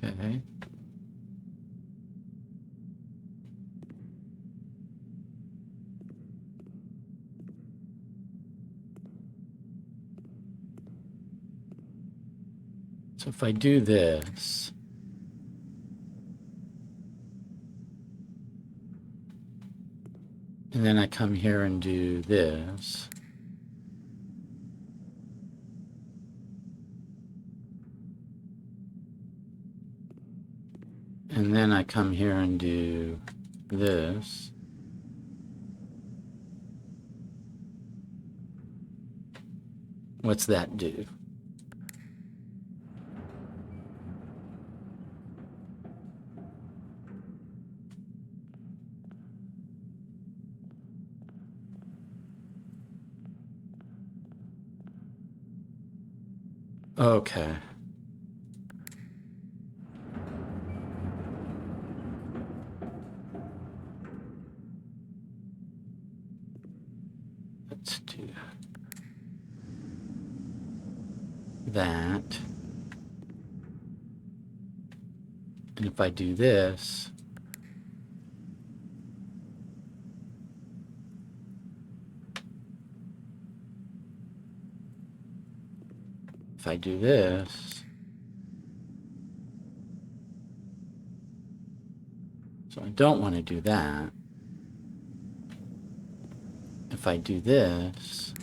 Okay. So if I do this, and then I come here and do this, and then I come here and do this, what's that do? Okay. Let's do that. And if I do this, if I do this, so I don't want to do that. If I do this,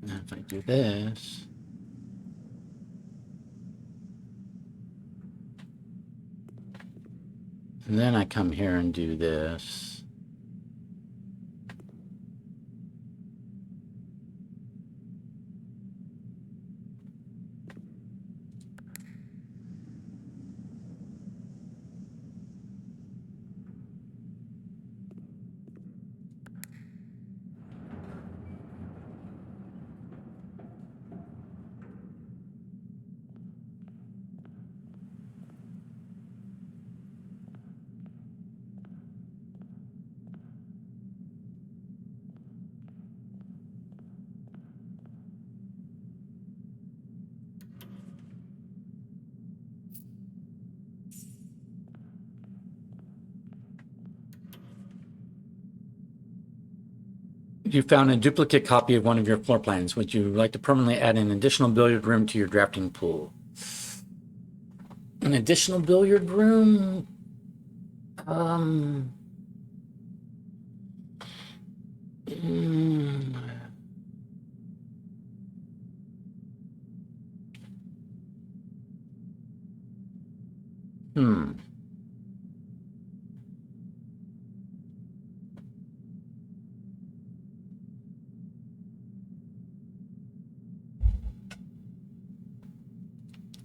and if I do this, and then I come here and do this, you found a duplicate copy of one of your floor plans. Would you like to permanently add an additional billiard room to your drafting pool? An additional billiard room? Um, mm, hmm.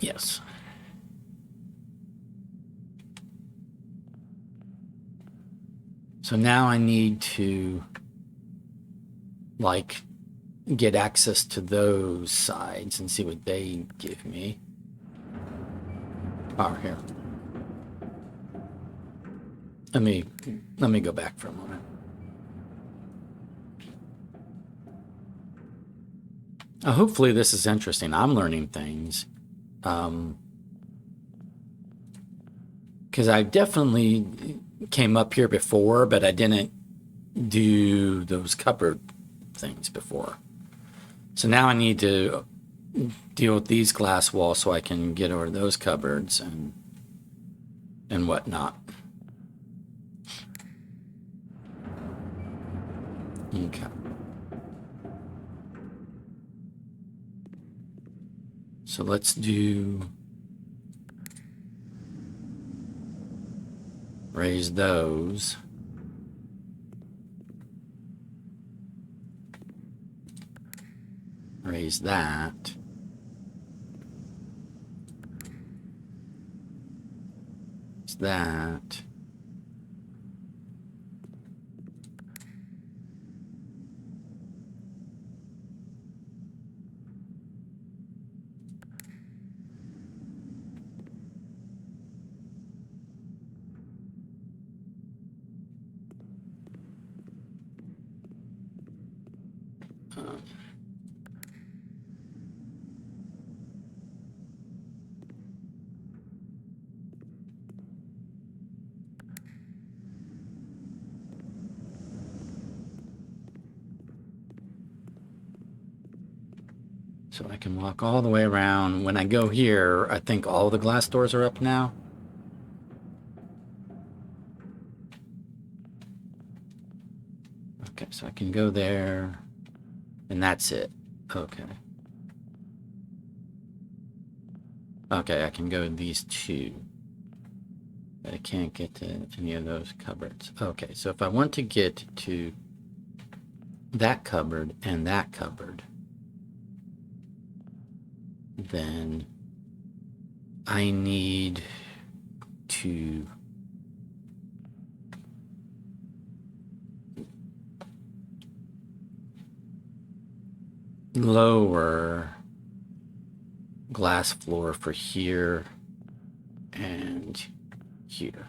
Yes. So now I need to, like, get access to those sides and see what they give me. Oh, here. Let me go back for a moment. Hopefully this is interesting. I'm learning things. Because I definitely came up here before, but I didn't do those cupboard things before. So now I need to deal with these glass walls so I can get over those cupboards and whatnot. Okay. So let's do raise those. Raise that. Raise that. So I can walk all the way around. When I go here, I think all the glass doors are up now. Okay, so I can go there, and that's it. Okay. Okay, I can go to these two. But I can't get to any of those cupboards. Okay, so if I want to get to that cupboard and that cupboard, then I need to lower glass floor for here and here.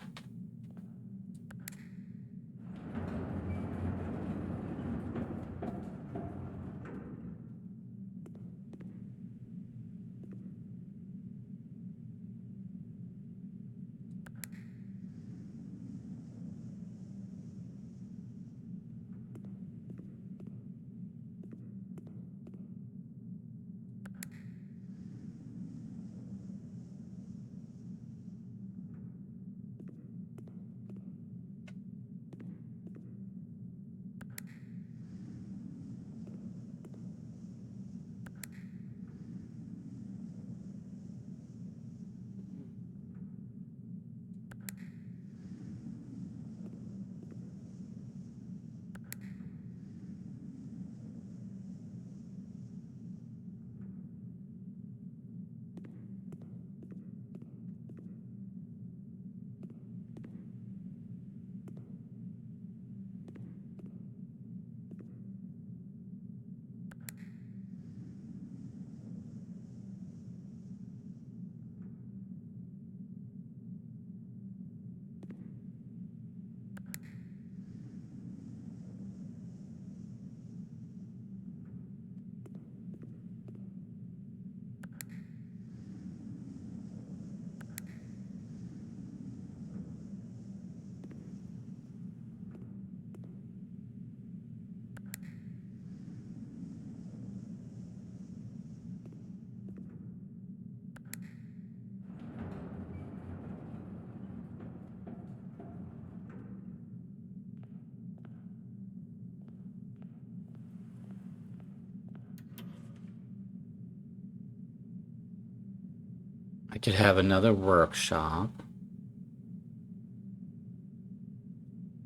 I could have another workshop.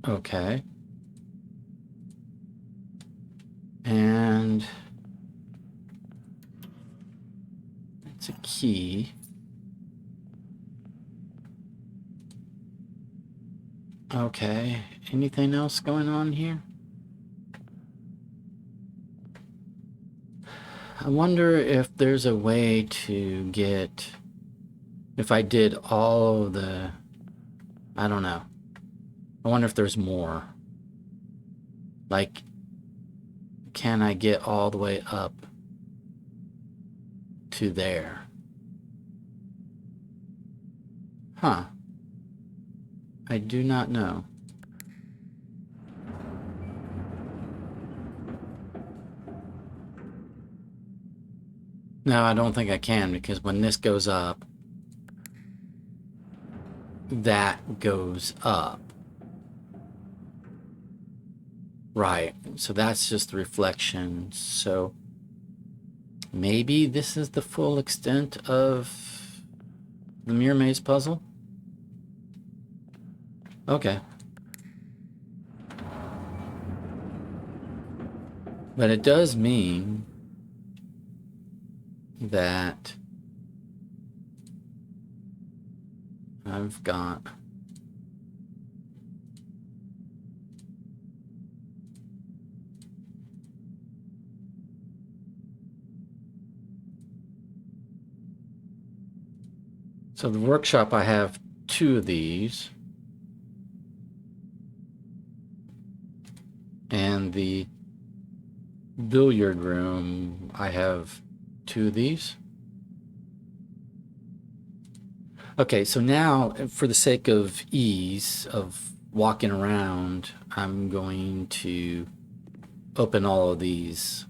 Okay. And it's a key. Okay. Anything else going on here? I wonder if there's a way to get, if I did all of the, I don't know. I wonder if there's more. Like, can I get all the way up to there? Huh. I do not know. No, I don't think I can, because when this goes up, that goes up. Right. So that's just the reflection. So Maybe this is the full extent of the mirror maze puzzle? Okay. But it does mean that I've got so the workshop, I have 2 of these. And the billiard room, I have 2 of these. Okay, so now for the sake of ease of walking around, I'm going to open all of these.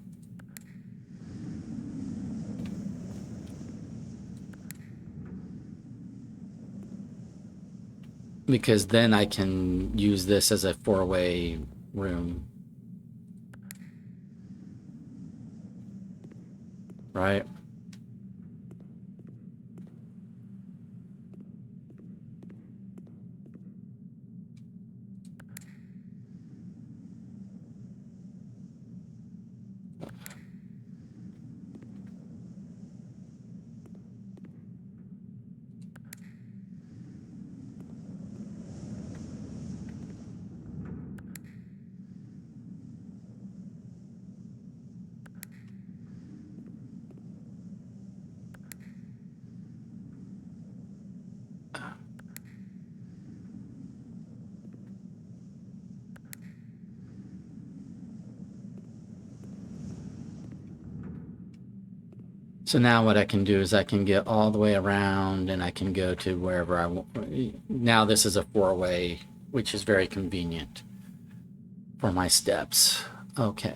Because then I can use this as a 4-way room. Right? So now what I can do is I can get all the way around and I can go to wherever I want. Now this is a 4-way, which is very convenient for my steps. Okay.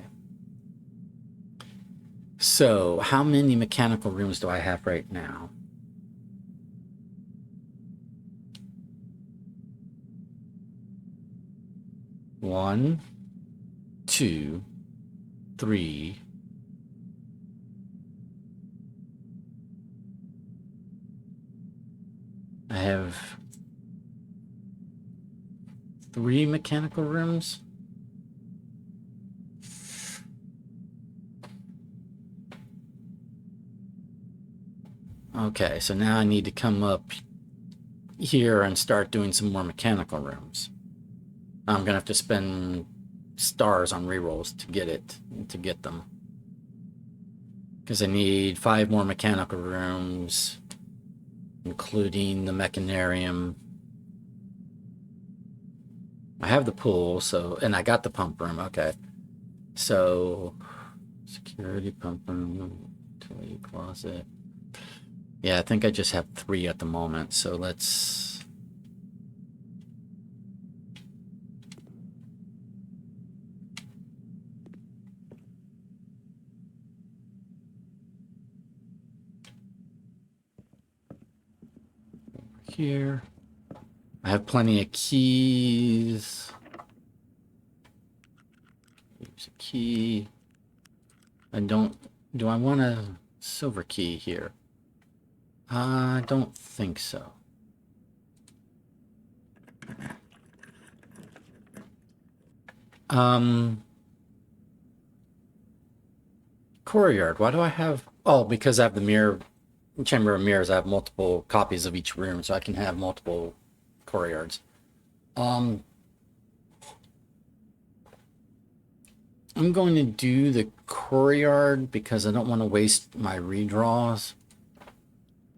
So how many mechanical rooms do I have right now? One, 2, 3. I have 3 mechanical rooms. Okay, so now I need to come up here and start doing some more mechanical rooms. I'm gonna have to spend stars on rerolls to get them. Because I need 5 more mechanical rooms, including the mechanarium. I have the pool, so, and I got the pump room, okay. So, security pump room, utility closet. Yeah, I think I just have 3 at the moment, so let's... Here. I have plenty of keys. Here's a key. I don't... Do I want a silver key here? I don't think so. Courtyard. Why do I have... Oh, because I have the mirror... Chamber of Mirrors. I have multiple copies of each room, so I can have multiple courtyards. I'm going to do the courtyard because I don't want to waste my redraws.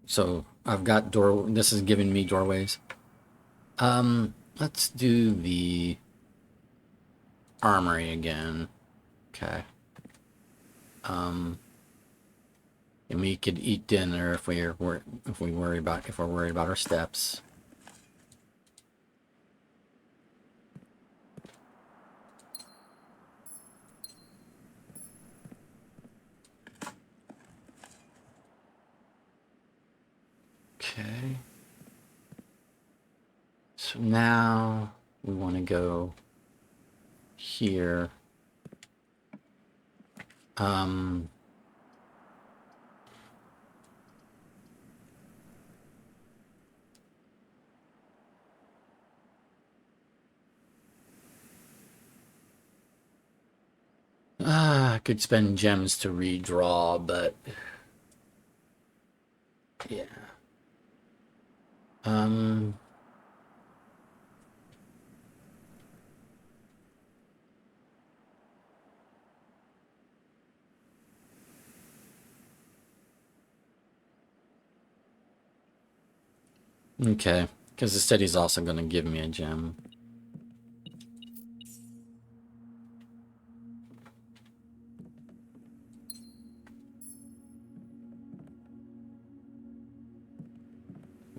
So I've got door. This is giving me doorways. Let's do the armory again. Okay. And we could eat dinner if we're worried about our steps. Okay. So now we want to go here. could spend gems to redraw, but yeah. Okay, because the steady's also going to give me a gem.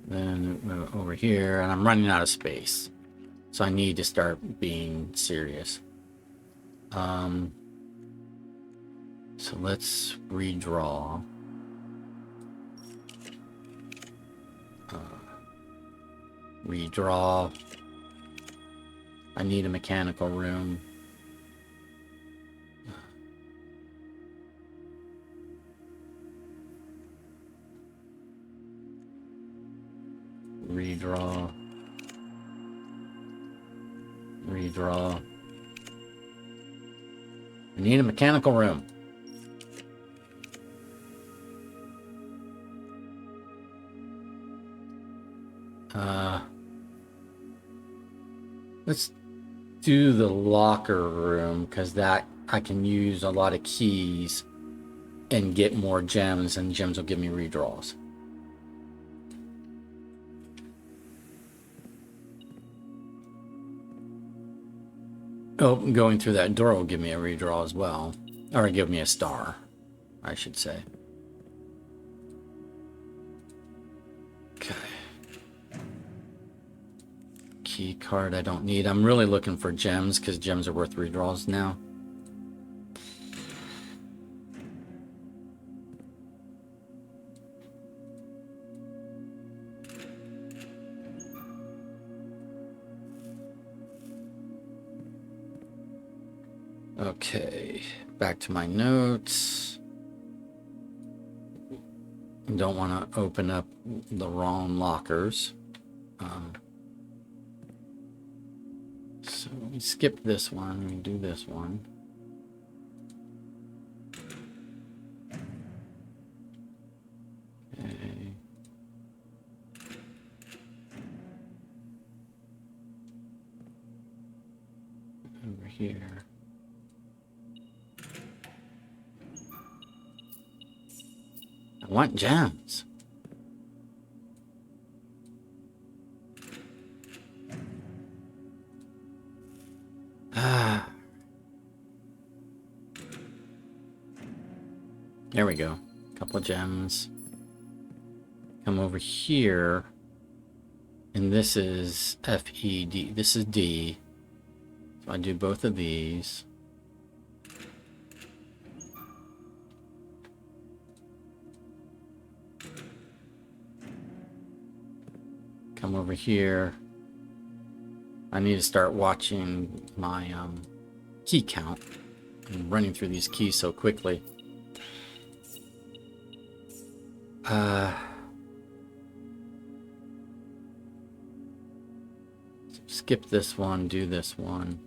Then over here, and I'm running out of space. So I need to start being serious. So let's redraw. Redraw. I need a mechanical room. Redraw. Redraw. I need a mechanical room. Let's do the locker room, because that I can use a lot of keys and get more gems, and gems will give me redraws. Oh, going through that door will give me a redraw as well. Or give me a star, I should say. Okay. Key card I don't need. I'm really looking for gems, because gems are worth redraws now. Okay, back to my notes. Don't want to open up the wrong lockers. So we skip this one, we do this one. Okay. Over here. I want gems. There we go. Couple of gems. Come over here. And this is F-E-D. This is D. So I do both of these. Come over here. I need to start watching my key count. I'm running through these keys so quickly. Skip this one, do this one.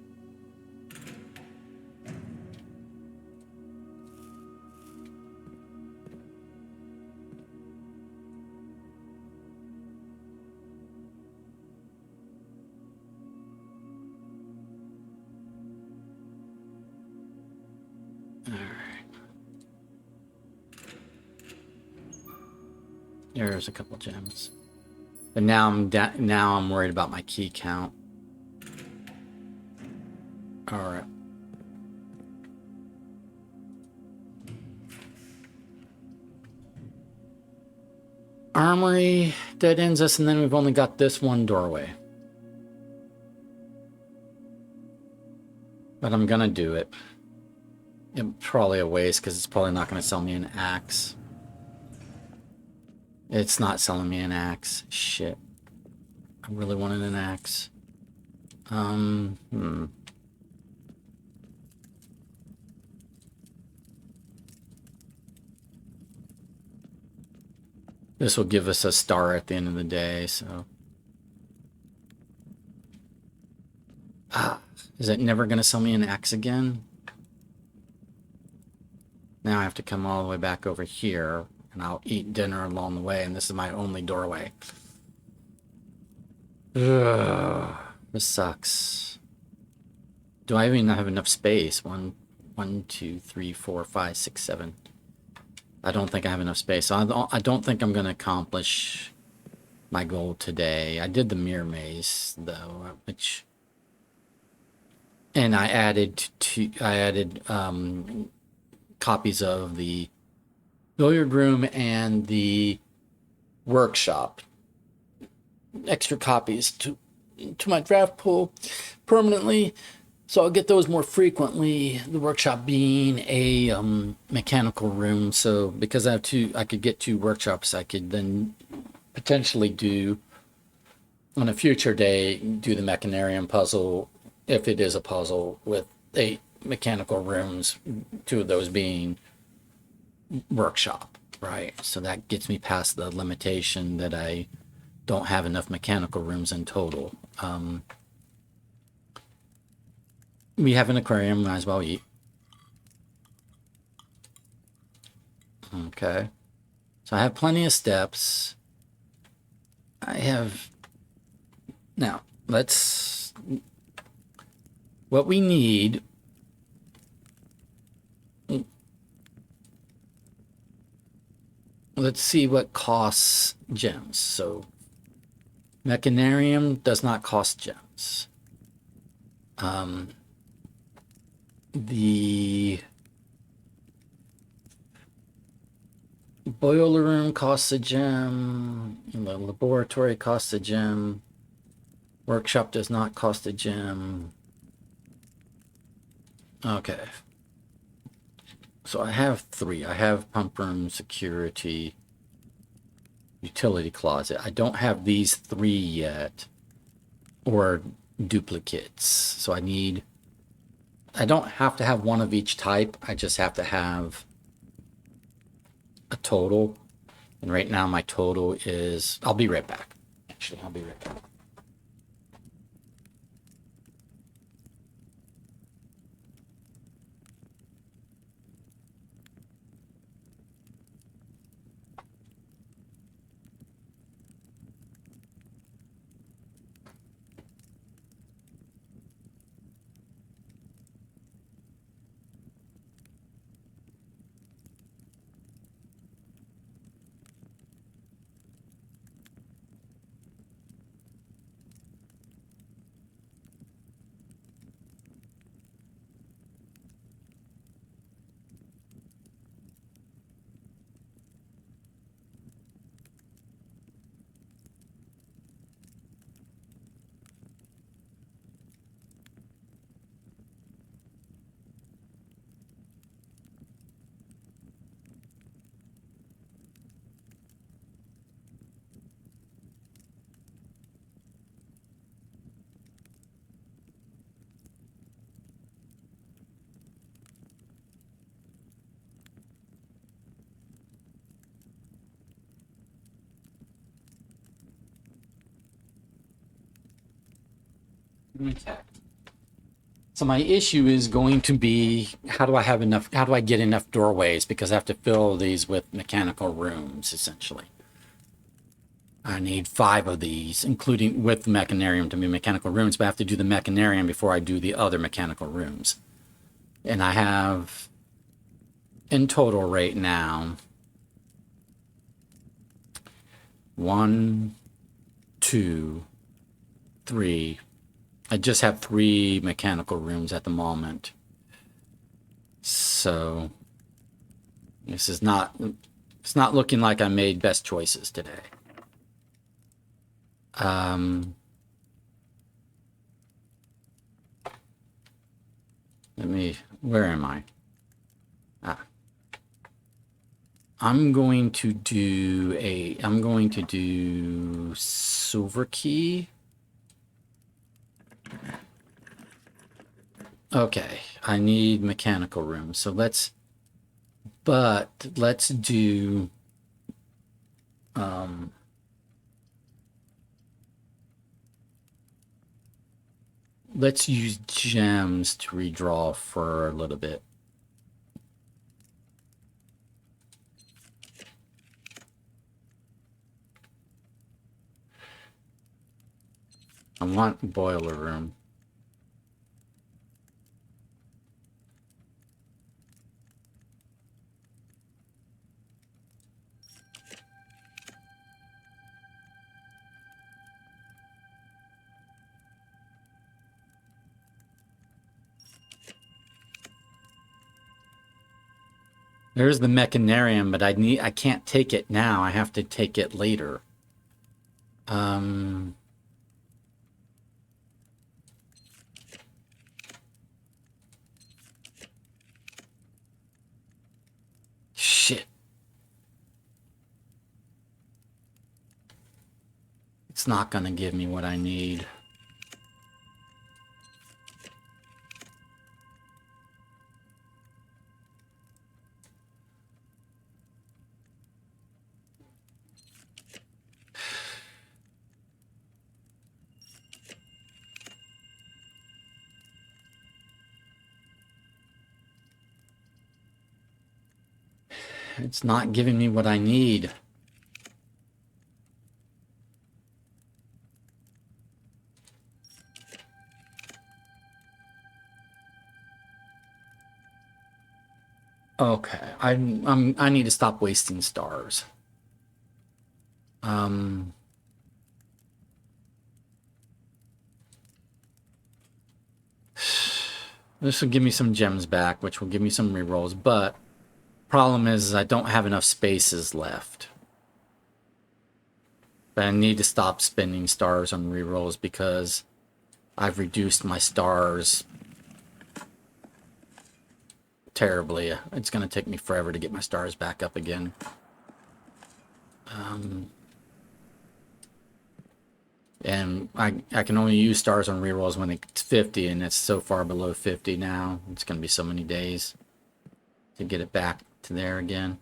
There's a couple gems, but now I'm worried about my key count. All right. Armory dead ends us, and then we've only got this one doorway. But I'm gonna do it. It's probably a waste, because it's probably not gonna sell me an axe. It's not selling me an axe. Shit. I really wanted an axe. This will give us a star at the end of the day, so. Is it never going to sell me an axe again? now I have to come all the way back over here, and I'll eat dinner along the way, and this is my only doorway. Ugh, this sucks. Do I even have enough space? One, 2, 3, 4, 5, 6, 7. I don't think I have enough space. So I don't think I'm going to accomplish my goal today. I did the mirror maze though, which, and I added copies of the billiard room and the workshop, extra copies to my draft pool permanently. So I'll get those more frequently. The workshop being a mechanical room. So because I could get 2 workshops, I could then potentially do on a future day, do the mechanarium puzzle, if it is a puzzle, with 8 mechanical rooms, 2 of those being workshop, right? So that gets me past the limitation that I don't have enough mechanical rooms in total. We have an aquarium, might as well eat. Okay. So I have plenty of steps. I have... Now, what we need... Let's see what costs gems. So, mechanarium does not cost gems. The boiler room costs a gem. The laboratory costs a gem. Workshop does not cost a gem. Okay. So I have 3. I have pump room, security, utility closet. I don't have these 3 yet, or duplicates. So I don't have to have one of each type. I just have to have a total. And right now my total is, I'll be right back. Actually, I'll be right back. Okay. So my issue is going to be, how do I get enough doorways? Because I have to fill these with mechanical rooms, essentially. I need 5 of these, including with the mechanarium to be mechanical rooms, but I have to do the mechanarium before I do the other mechanical rooms. And I have, in total right now, 1, 2, 3. I just have 3 mechanical rooms at the moment. So this is not, it's not looking like I made best choices today. Where am I? I'm going to do silver key. Okay, I need mechanical rooms. So let's do let's use gems to redraw for a little bit. I want boiler room. There's the mechanarium, but I can't take it now. I have to take it later. Shit. It's not gonna give me what I need. It's not giving me what I need. Okay, I need to stop wasting stars. This will give me some gems back, which will give me some rerolls, but problem is I don't have enough spaces left. But I need to stop spending stars on rerolls because I've reduced my stars terribly. It's going to take me forever to get my stars back up again. And I can only use stars on rerolls when it's 50, and it's so far below 50 now. It's going to be so many days to get it back to there again.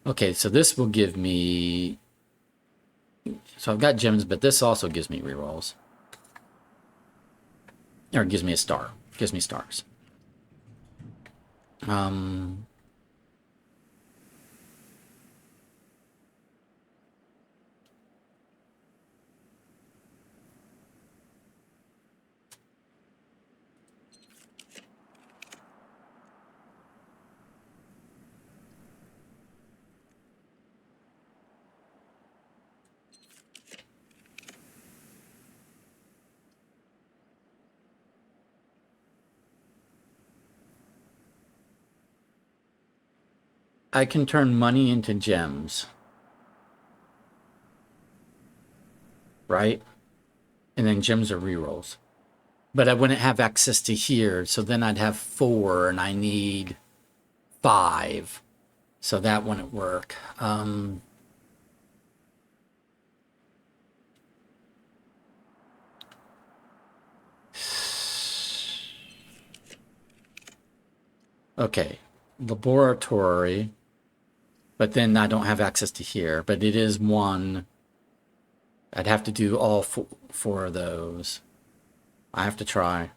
Okay, so this will give me... So I've got gems, but this also gives me rerolls. Or it gives me a star. It gives me stars. I can turn money into gems. Right? And then gems are rerolls. But I wouldn't have access to here, so then I'd have 4, and I need 5. So that wouldn't work. Okay, laboratory. But then I don't have access to here. But it is 1. I'd have to do all 4 of those. I have to try.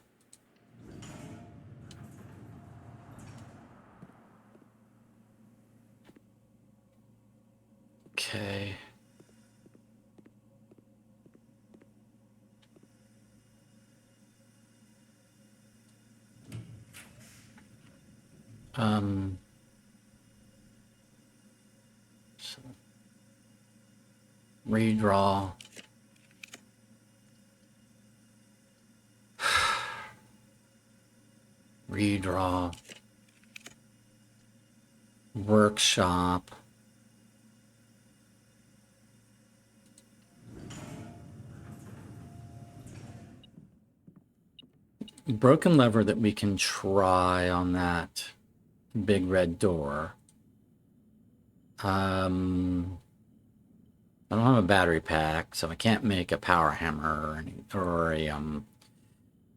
Okay. So redraw. Redraw. Workshop. Broken lever that we can try on that big red door. I don't have a battery pack, so I can't make a power hammer or a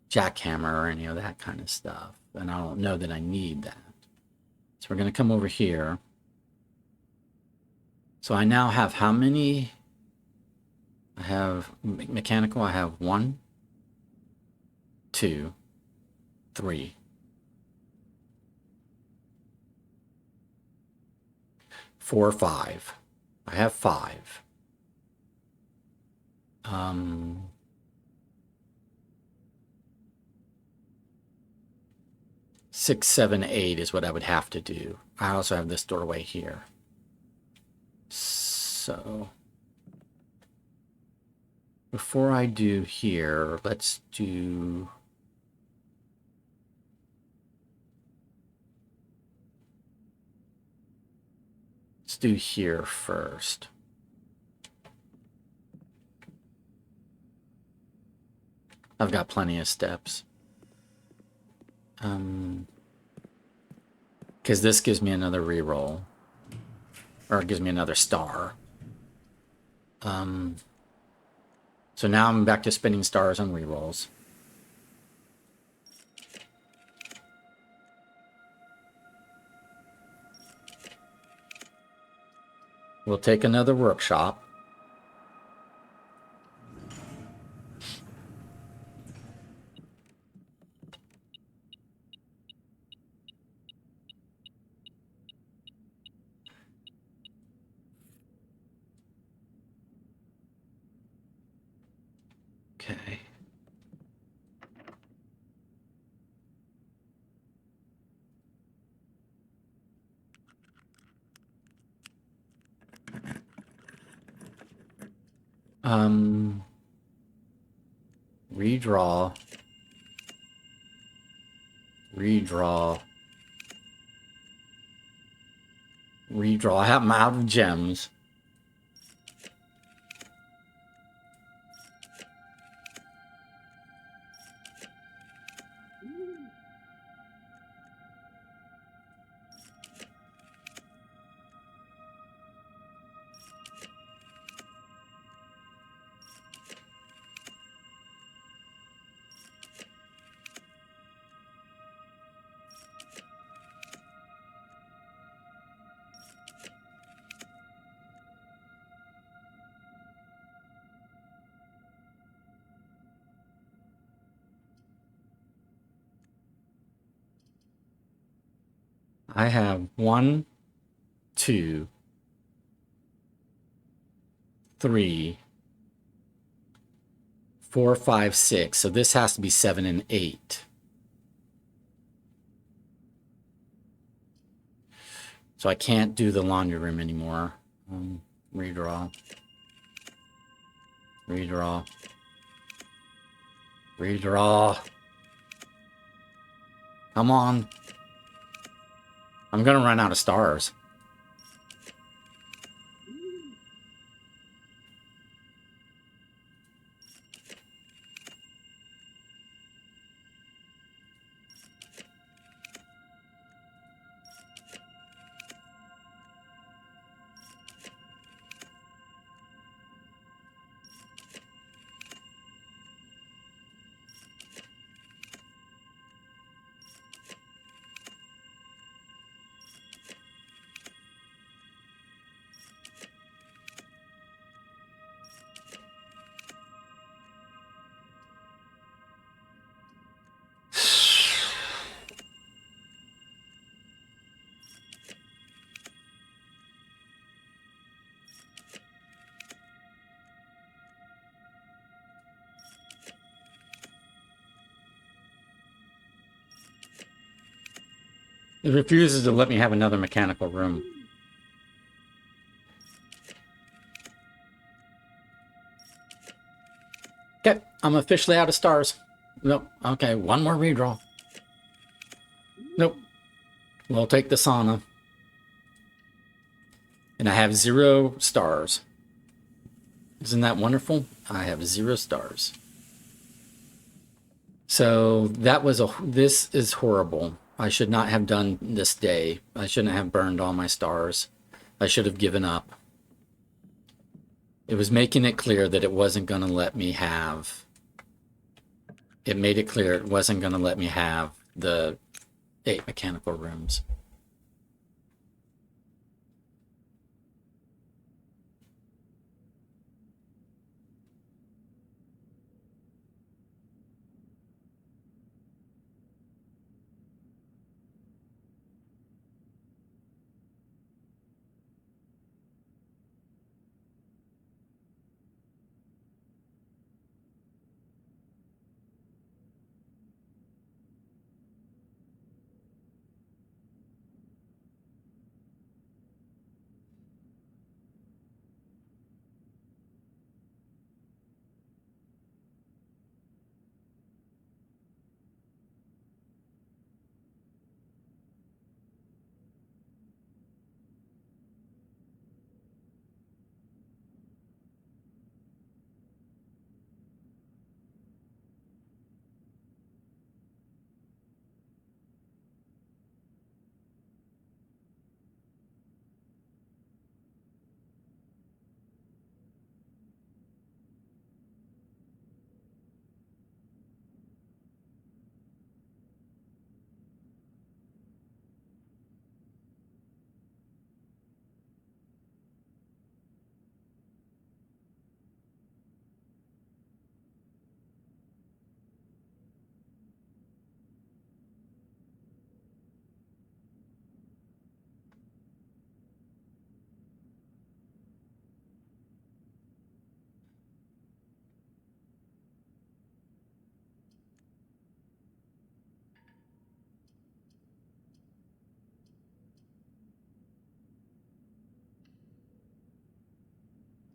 jackhammer or any of that kind of stuff. And I don't know that I need that. So we're going to come over here. So I now have how many? I have mechanical. I have 1, 2, 3, 4, 5. I have 5. 6, 7, 8 is what I would have to do. I also have this doorway here. So before I do here, let's do... Let's do here first. I've got plenty of steps. Because this gives me another reroll. Or it gives me another star. So now I'm back to spinning stars on rerolls. We'll take another workshop. Okay. Redraw. Redraw. Redraw. I have them out of gems. I have 1, 2, 3, 4, 5, 6. So this has to be 7 and 8. So I can't do the laundry room anymore. Redraw. Redraw. Redraw. Come on. I'm gonna run out of stars. It refuses to let me have another mechanical room. Okay, I'm officially out of stars. Nope. Okay, one more redraw. Nope. We'll take the sauna. And I have 0 stars. Isn't that wonderful? I have 0 stars. So that was this is horrible. I should not have done this day. I shouldn't have burned all my stars. I should have given up. It was making it clear that it wasn't going to let me have... It made it clear it wasn't going to let me have the 8 mechanical rooms.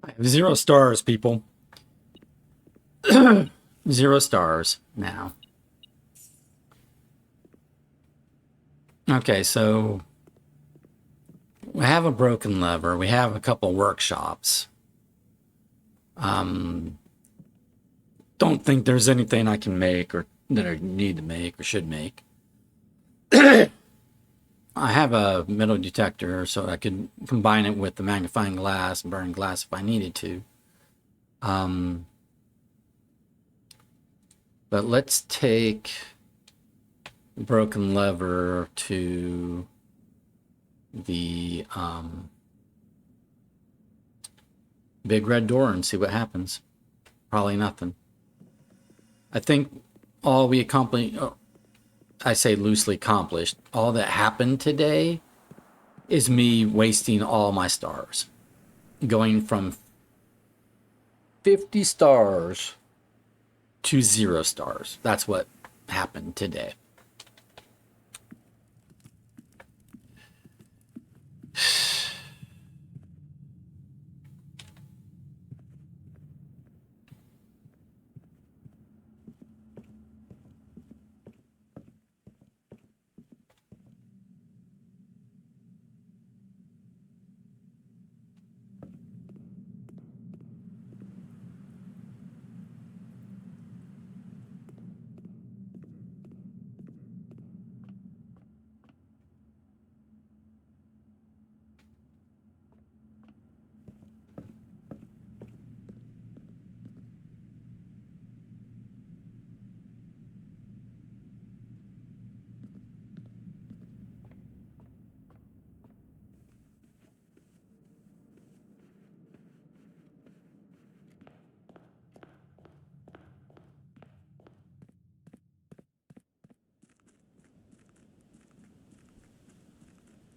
I have 0 stars, people. 0 stars now. Okay, so we have a broken lever. We have a couple workshops. Don't think there's anything I can make or that I need to make or should make. I have a metal detector, so I could combine it with the magnifying glass and burn glass if I needed to. But let's take the broken lever to the big red door and see what happens. Probably nothing. I think all we accomplished, I say loosely accomplished, all that happened today is me wasting all my stars. Going from 50 stars to 0 stars. That's what happened today.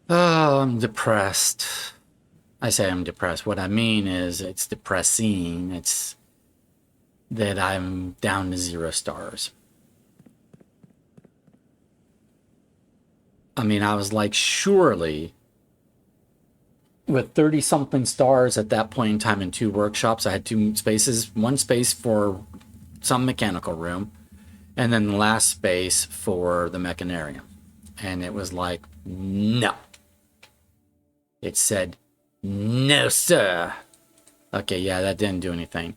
Oh, I'm depressed. I say I'm depressed. What I mean is it's depressing. It's that I'm down to 0 stars. I mean, I was like, surely with 30 something stars at that point in time in 2 workshops, I had 2 spaces, 1 space for some mechanical room, and then the last space for the mechanarium. And it was like, no. It said, no, sir. Okay, yeah, that didn't do anything.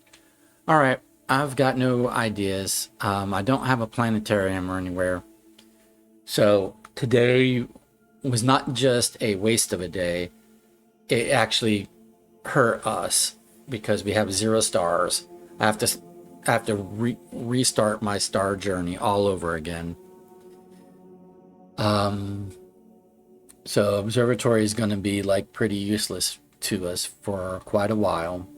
All right, I've got no ideas. I don't have a planetarium or anywhere. So today was not just a waste of a day. It actually hurt us because we have 0 stars. I have to restart my star journey all over again. So observatory is going to be like pretty useless to us for quite a while.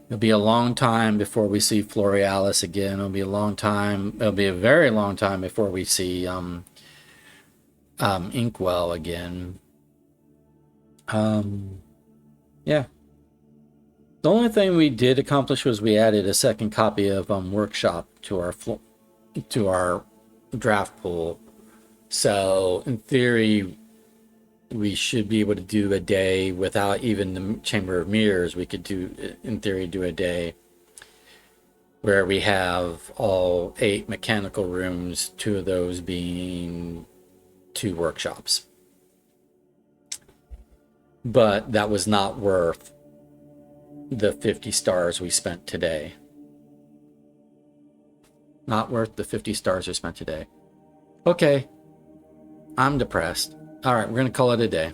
It'll be a long time before we see Florealis again. It'll be a long time. It'll be a very long time before we see Inkwell again. Yeah. The only thing we did accomplish was we added a second copy of Workshop to our draft pool. So in theory, we should be able to do a day without even the Chamber of Mirrors. We could in theory, do a day where we have all 8 mechanical rooms, 2 of those being 2 workshops. But that was not worth the 50 stars we spent today. Not worth the 50 stars we spent today. Okay. I'm depressed. All right, we're going to call it a day.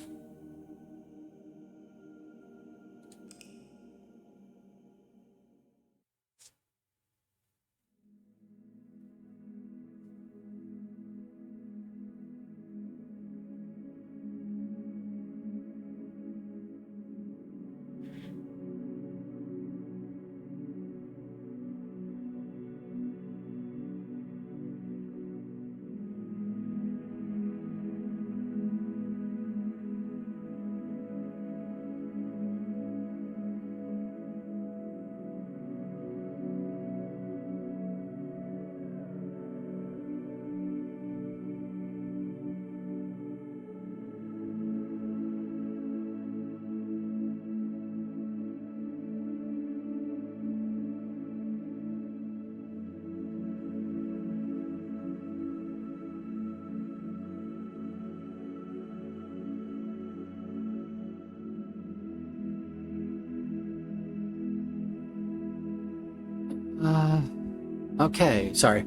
Okay, sorry.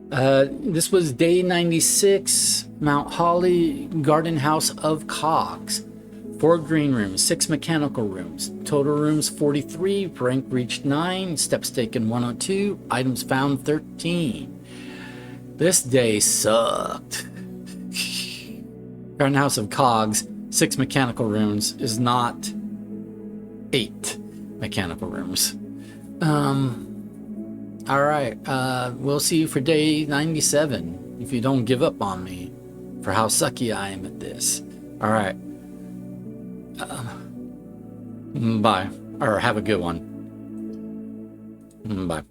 This was day 96, Mount Holly, Garden House of Cogs. 4 green rooms, 6 mechanical rooms. Total rooms 43, rank reached 9, steps taken 102, items found 13. This day sucked. Garden House of Cogs, 6 mechanical rooms is not 8 mechanical rooms. Alright, we'll see you for day 97 if you don't give up on me for how sucky I am at this. Alright. Bye. Or have a good one. Bye.